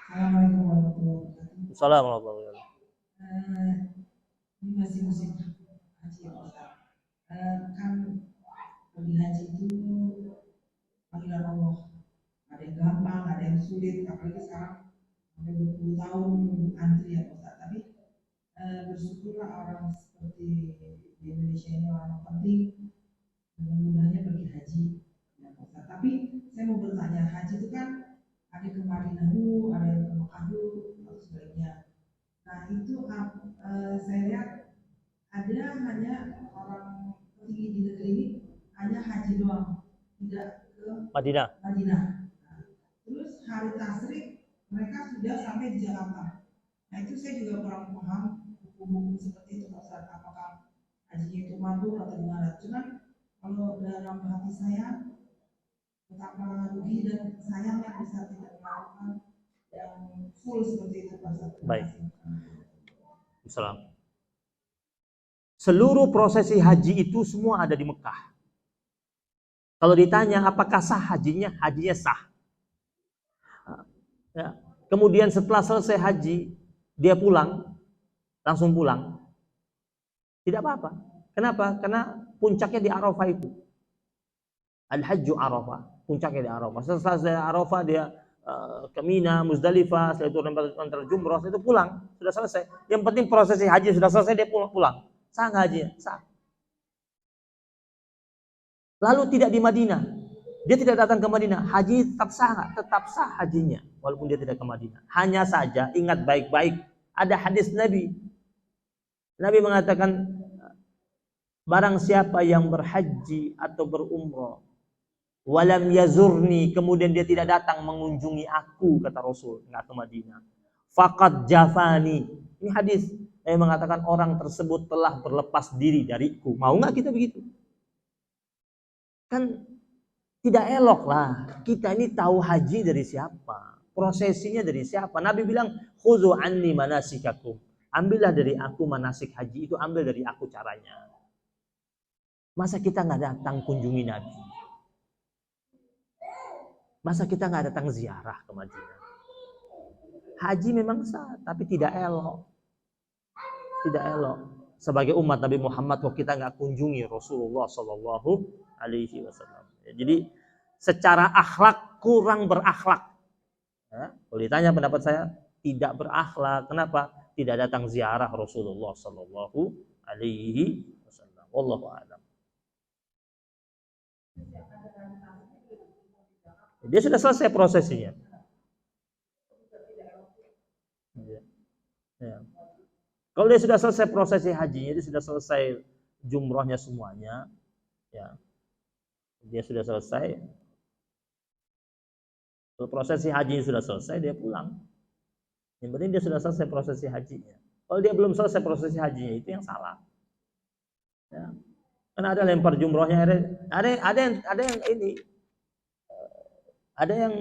Assalamualaikum warahmatullahi wabarakatuh. Assalamualaikum warahmatullahi wabarakatuh. Ini masih musim haji ya Ustaz. Kan pergi haji itu panggilan Allah. Ada yang gampang, ada yang sulit. Apalagi sekarang sampai 20 tahun antri ya Ustaz. Tapi bersyukurlah orang seperti di Indonesia ini orang penting dengan mudahnya pergi haji ya Ustaz. Tapi saya mau bertanya, haji itu kan ada ke Madinah dulu, ada yang ke Mekah dulu, atau sebaliknya. Nah itu saya lihat ada hanya orang tinggi di negeri ini hanya haji doang, tidak ke Madinah. Madinah. Nah, terus hari tasrik mereka sudah sampai di Jakarta. Nah itu saya juga kurang paham hukum-hukum seperti itu Ustaz. Apakah hajinya itu mabrur atau gimana? Cuman kalau dalam hati saya betapa rugi dan sayangnya bisa tidak melakukan yang full seperti itu Ustaz. Baik. Salam. Seluruh prosesi haji itu semua ada di Mekah. Kalau ditanya apakah sah hajinya, hajinya sah. Ya. Kemudian setelah selesai haji, dia pulang, langsung pulang. Tidak apa-apa. Kenapa? Karena puncaknya di Arafah itu. Al-Hajju Arafah, puncaknya di Arafah. Setelah selesai Arafah dia ke Mina, Muzdalifah, setelah itu antar jumrah, itu pulang, sudah selesai. Yang penting prosesi haji sudah selesai, dia pulang. Sah nggak hajinya? Sah. Lalu tidak di Madinah, dia tidak datang ke Madinah, haji tetap sah nggak? Tetap sah hajinya, walaupun dia tidak ke Madinah. Hanya saja ingat baik-baik, ada hadis Nabi. Nabi mengatakan, barang siapa yang berhaji atau berumrah, walam yazurni, kemudian dia tidak datang mengunjungi aku, kata Rasul, nggak ke Madinah, faqad jafani. Ini hadis yang mengatakan orang tersebut telah berlepas diri dariku. Mau nggak kita begitu? Kan tidak elok lah. Kita ini tahu haji dari siapa, prosesinya dari siapa. Nabi bilang, khuzu anni manasikakum, ambillah dari aku manasik haji itu, ambil dari aku caranya. Masa kita nggak datang kunjungi Nabi? Masa kita nggak datang ziarah ke Madinah? Haji memang sah, tapi tidak elok. Tidak elok. Sebagai umat Nabi Muhammad, kok kita nggak kunjungi Rasulullah Sallallahu Alaihi Wasallam? Jadi secara akhlak kurang berakhlak. Ya, kalau ditanya pendapat saya, tidak berakhlak. Kenapa? Tidak datang ziarah Rasulullah Sallallahu Alaihi Wasallam. Wallahu a'lam. Dia sudah selesai prosesinya. Ya. Kalau dia sudah selesai prosesi hajinya, dia sudah selesai jumrohnya semuanya, ya, dia sudah selesai. Kalau prosesi hajinya sudah selesai, dia pulang. Yang penting dia sudah selesai prosesi hajinya. Kalau dia belum selesai prosesi hajinya, itu yang salah. Ya. Karena ada lempar jumrohnya, ada yang ini. Ada yang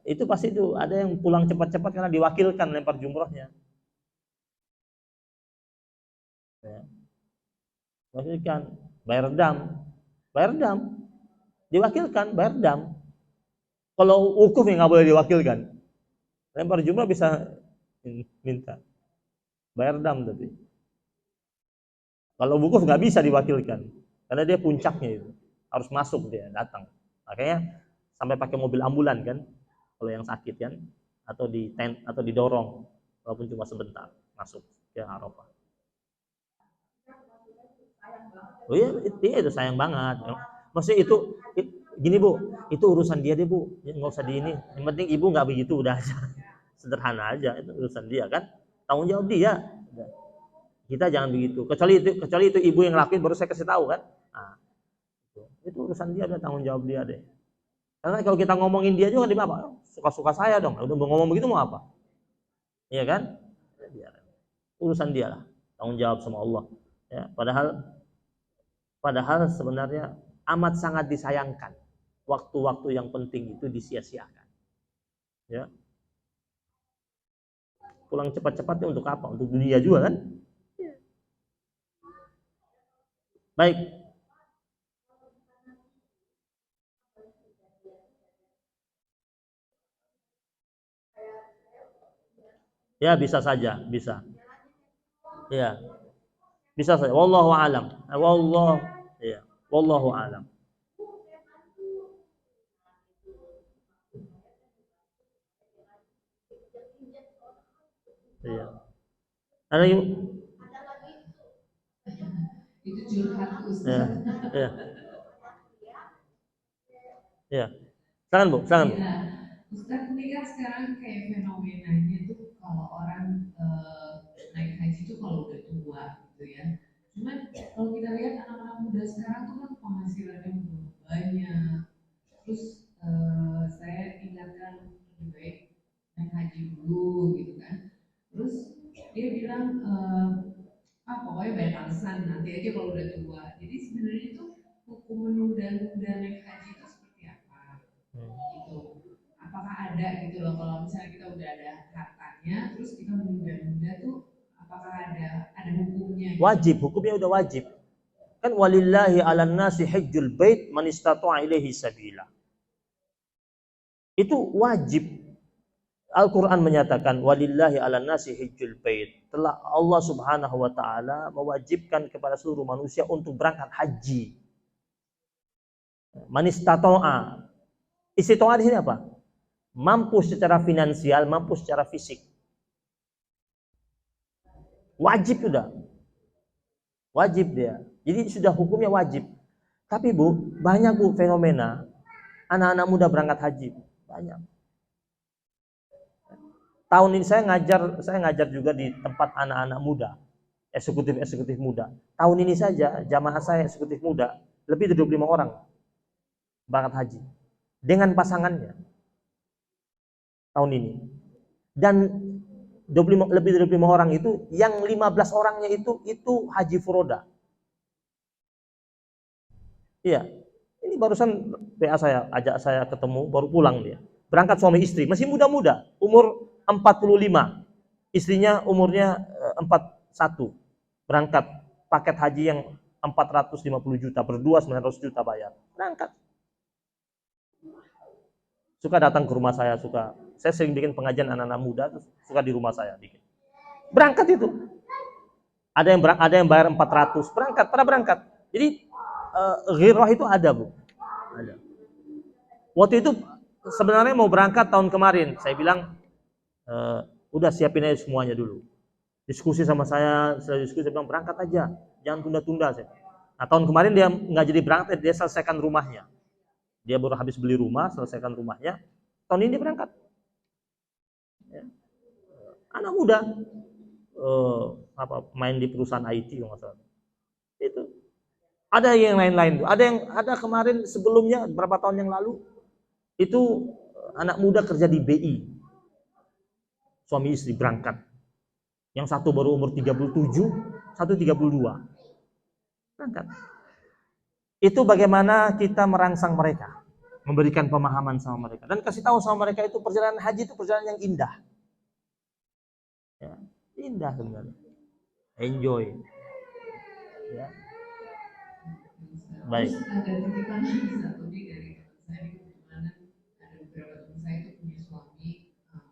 itu pasti itu, ada yang pulang cepat-cepat karena diwakilkan lempar jumrohnya. Ya. Wakilkan, bayar dam, diwakilkan, bayar dam. Kalau wukuf yang nggak boleh diwakilkan, lempar jumroh bisa minta, bayar dam tapi. Kalau wukuf nggak bisa diwakilkan, karena dia puncaknya itu harus masuk, dia datang. Makanya sampai pakai mobil ambulan kan, kalau yang sakit kan, atau di tent atau didorong, walaupun cuma sebentar masuk ke Arafah. Oh iya, itu sayang banget. Maksudnya itu gini Bu, itu urusan dia deh Bu, nggak usah di ini. Yang penting ibu nggak begitu, udah aja. Sederhana aja, itu urusan dia kan, tanggung jawab dia. Kita jangan begitu. Kecuali itu ibu yang ngelakuin, baru saya kasih tahu kan. Nah, itu urusan dia, ada tanggung jawab dia deh. Karena kalau kita ngomongin dia juga di apa? Suka-suka saya dong. Udah ngomong begitu mau apa? Iya kan? Urusan dia lah. Tanggung jawab sama Allah. Ya, padahal sebenarnya amat sangat disayangkan waktu-waktu yang penting itu disia-siakan. Ya. Pulang cepat-cepatnya untuk apa? Untuk dunia juga kan? Ya. Baik. Ya bisa saja, bisa. Ya. Bisa saja. Wallahu alam. Ya. Wallahu alam. Iya. Ada yang itu curhat Ustaz. Ya. Ya. Ya. Silakan Bu, silakan Bu. Ya, Ustaz, ini kan sekarang kayak fenomenanya tuh kalau orang naik haji tuh kalau udah tua gitu ya. Cuman kalau kita lihat anak-anak muda sekarang tuh kan penghasilannya belum banyak. Terus saya ingatkan lebih baik naik haji dulu gitu kan. Terus dia bilang pokoknya banyak alasan nanti aja kalau udah tua. Jadi sebenarnya itu hukum menunda-nunda naik haji itu seperti apa? Gitu. Apakah ada gitu loh kalau misalnya kita udah ada hartanya terus kita menunda-nunda tuh apakah ada hukumnya gitu? Wajib, hukumnya udah wajib. Kan walillahi 'alan nasi hajjul bait man istata'a ilaihi sabila. Itu wajib. Al-Quran menyatakan walillahi 'alan nasi hajjul bait. Telah Allah Subhanahu wa taala mewajibkan kepada seluruh manusia untuk berangkat haji. Man istata'a. Istita'a di sini apa? Mampu secara finansial, mampu secara fisik. Wajib sudah. Wajib dia. Jadi sudah hukumnya wajib. Tapi Bu, banyak Bu fenomena anak-anak muda berangkat haji. Banyak. Tahun ini saya ngajar juga di tempat anak-anak muda, eksekutif muda. Tahun ini saja jamaah saya eksekutif muda lebih dari 25 orang berangkat haji dengan pasangannya tahun ini. Dan 25, lebih dari 25 orang itu yang 15 orangnya itu haji furoda. Iya. Ini barusan PA saya ajak saya ketemu, baru pulang dia. Berangkat suami istri, masih muda-muda, umur 45. Istrinya umurnya 41. Berangkat paket haji yang 450 juta, berdua 900 juta bayar. Berangkat. Suka datang ke rumah saya, saya sering bikin pengajian anak-anak muda, suka di rumah saya bikin. Berangkat itu. Ada yang bayar 400, pada berangkat. Jadi ghirah itu ada, Bu. Ada. Waktu itu sebenarnya mau berangkat tahun kemarin, saya bilang udah siapin aja semuanya dulu. Diskusi sama saya, setelah diskusi saya bilang berangkat aja, jangan tunda-tunda. Nah tahun kemarin dia nggak jadi berangkat, dia selesaikan rumahnya. Dia baru habis beli rumah, selesaikan rumahnya. Tahun ini dia berangkat. Ya. Anak muda, main di perusahaan IT kalau nggak salah. Itu. Ada yang lain-lain, ada kemarin sebelumnya beberapa tahun yang lalu itu anak muda kerja di BI, suami istri berangkat. Yang satu baru umur 37, satu 32. Berangkat. Itu bagaimana kita merangsang mereka, memberikan pemahaman sama mereka dan kasih tahu sama mereka itu perjalanan haji itu perjalanan yang indah. Ya, indah sebenarnya. Enjoy. Ya. Baik. Terus ada titipan lagi satu nih dari teman saya ini kebetulan ada beberapa teman saya itu punya suami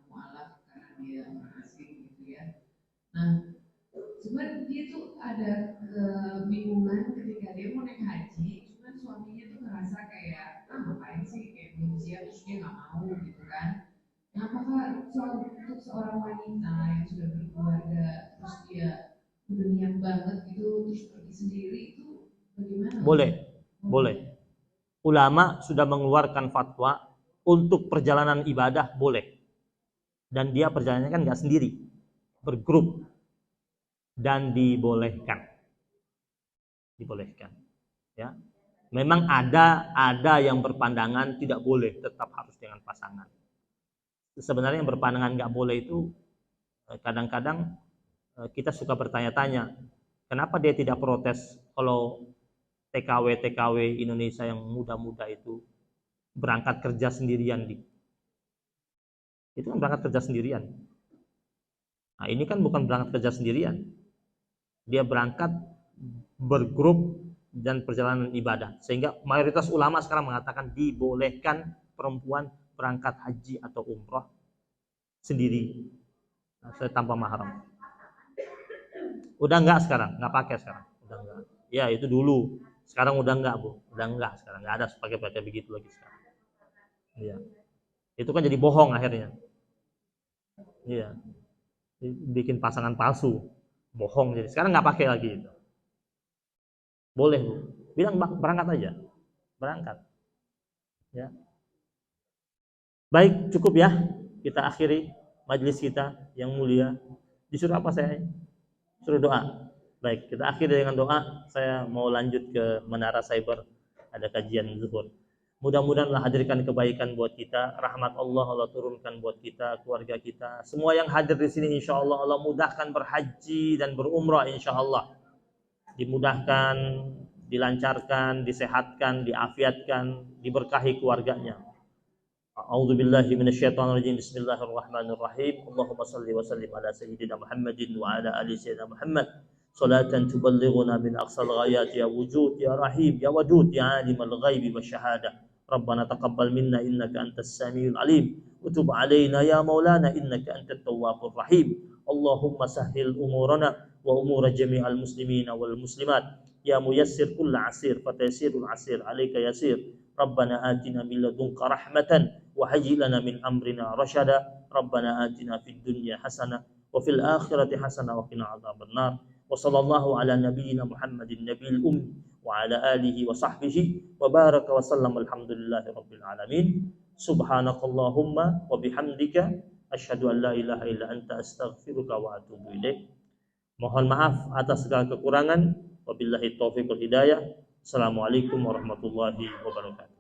mualaf karena dia orang asing gitu ya. Nah, cuman dia tuh ada kebingungan ketika dia mau naik haji, cuman suaminya tuh ngerasa kayak ngapain sih kayak belum siap terus dia nggak mau gitu kan. Nah, apakah untuk seorang wanita yang sudah berkeluarga terus dia udah niat banget gitu terus pergi sendiri itu bagaimana? Boleh. Ulama sudah mengeluarkan fatwa untuk perjalanan ibadah boleh. Dan dia perjalanannya kan nggak sendiri, bergrup dan dibolehkan. Ya. Memang ada yang berpandangan tidak boleh, tetap harus dengan pasangan. Sebenarnya yang berpandangan nggak boleh itu kadang-kadang kita suka bertanya-tanya, kenapa dia tidak protes kalau TKW Indonesia yang muda-muda itu berangkat kerja sendirian itu kan berangkat kerja sendirian. Nah ini kan bukan berangkat kerja sendirian, dia berangkat bergrup dan perjalanan ibadah, sehingga mayoritas ulama sekarang mengatakan dibolehkan perempuan berangkat haji atau umroh sendiri tanpa mahram. Udah enggak sekarang, nggak pakai sekarang, udah enggak. Ya itu dulu, sekarang udah enggak Bu, udah enggak sekarang, nggak ada pakai begitu lagi sekarang. Iya, itu kan jadi bohong akhirnya. Iya, bikin pasangan palsu, bohong jadi. Sekarang nggak pakai lagi itu. Boleh Bu, bilang berangkat aja, berangkat. Ya, Baik, cukup ya. Kita akhiri majelis kita yang mulia. Disuruh apa saya? Suruh doa. Baik, kita akhiri dengan doa. Saya mau lanjut ke Menara Cyber. Ada kajian zuhur. Mudah-mudahan Allah hadirkan kebaikan buat kita, rahmat Allah turunkan buat kita, keluarga kita. Semua yang hadir di sini insya Allah Allah mudahkan berhaji dan berumrah insya Allah. Dimudahkan, dilancarkan, disehatkan, diafiatkan, diberkahi keluarganya. A'udzu billahi minasyaitonir rajim. Bismillahirrahmanirrahim. Allahumma shalli wa sallim ala sayyidina Muhammadin wa ala ali sayyidina Muhammad. Salatan tuballighuna min aqsal ghayat ya wujud ya rahim ya wadud ya alimul ghaibi wasyahadah. Rabbana taqabbal minna innaka antas samiul alim wa tub alaina ya maulana innaka antat tawwabur rahim. Allahumma sahhil umurana wa umura jami'al muslimina wal muslimat. Ya muyassir kulla asir fatayasirul asir alayka yasir. Rabbana atina min ladunka rahmatan wa hayyi lana min amrina rasyada. Rabbana atina fid dunya hasanah wa fil akhirati hasanah wa qina adzabannar. Wa sallallahu ala nabiyyina Muhammadin nabiyil ummi wa ala alihi wa sahbihi wa baraka wa sallam. Alhamdulillahi rabbil alamin. Subhanakallahumma wa bihamdika asyhadu an la ilaha illa anta astaghfiruka wa atubu ilaik. Mohon maaf atas segala kekurangan. Wabillahi taufiq wal hidayah. Assalamualaikum warahmatullahi wabarakatuh.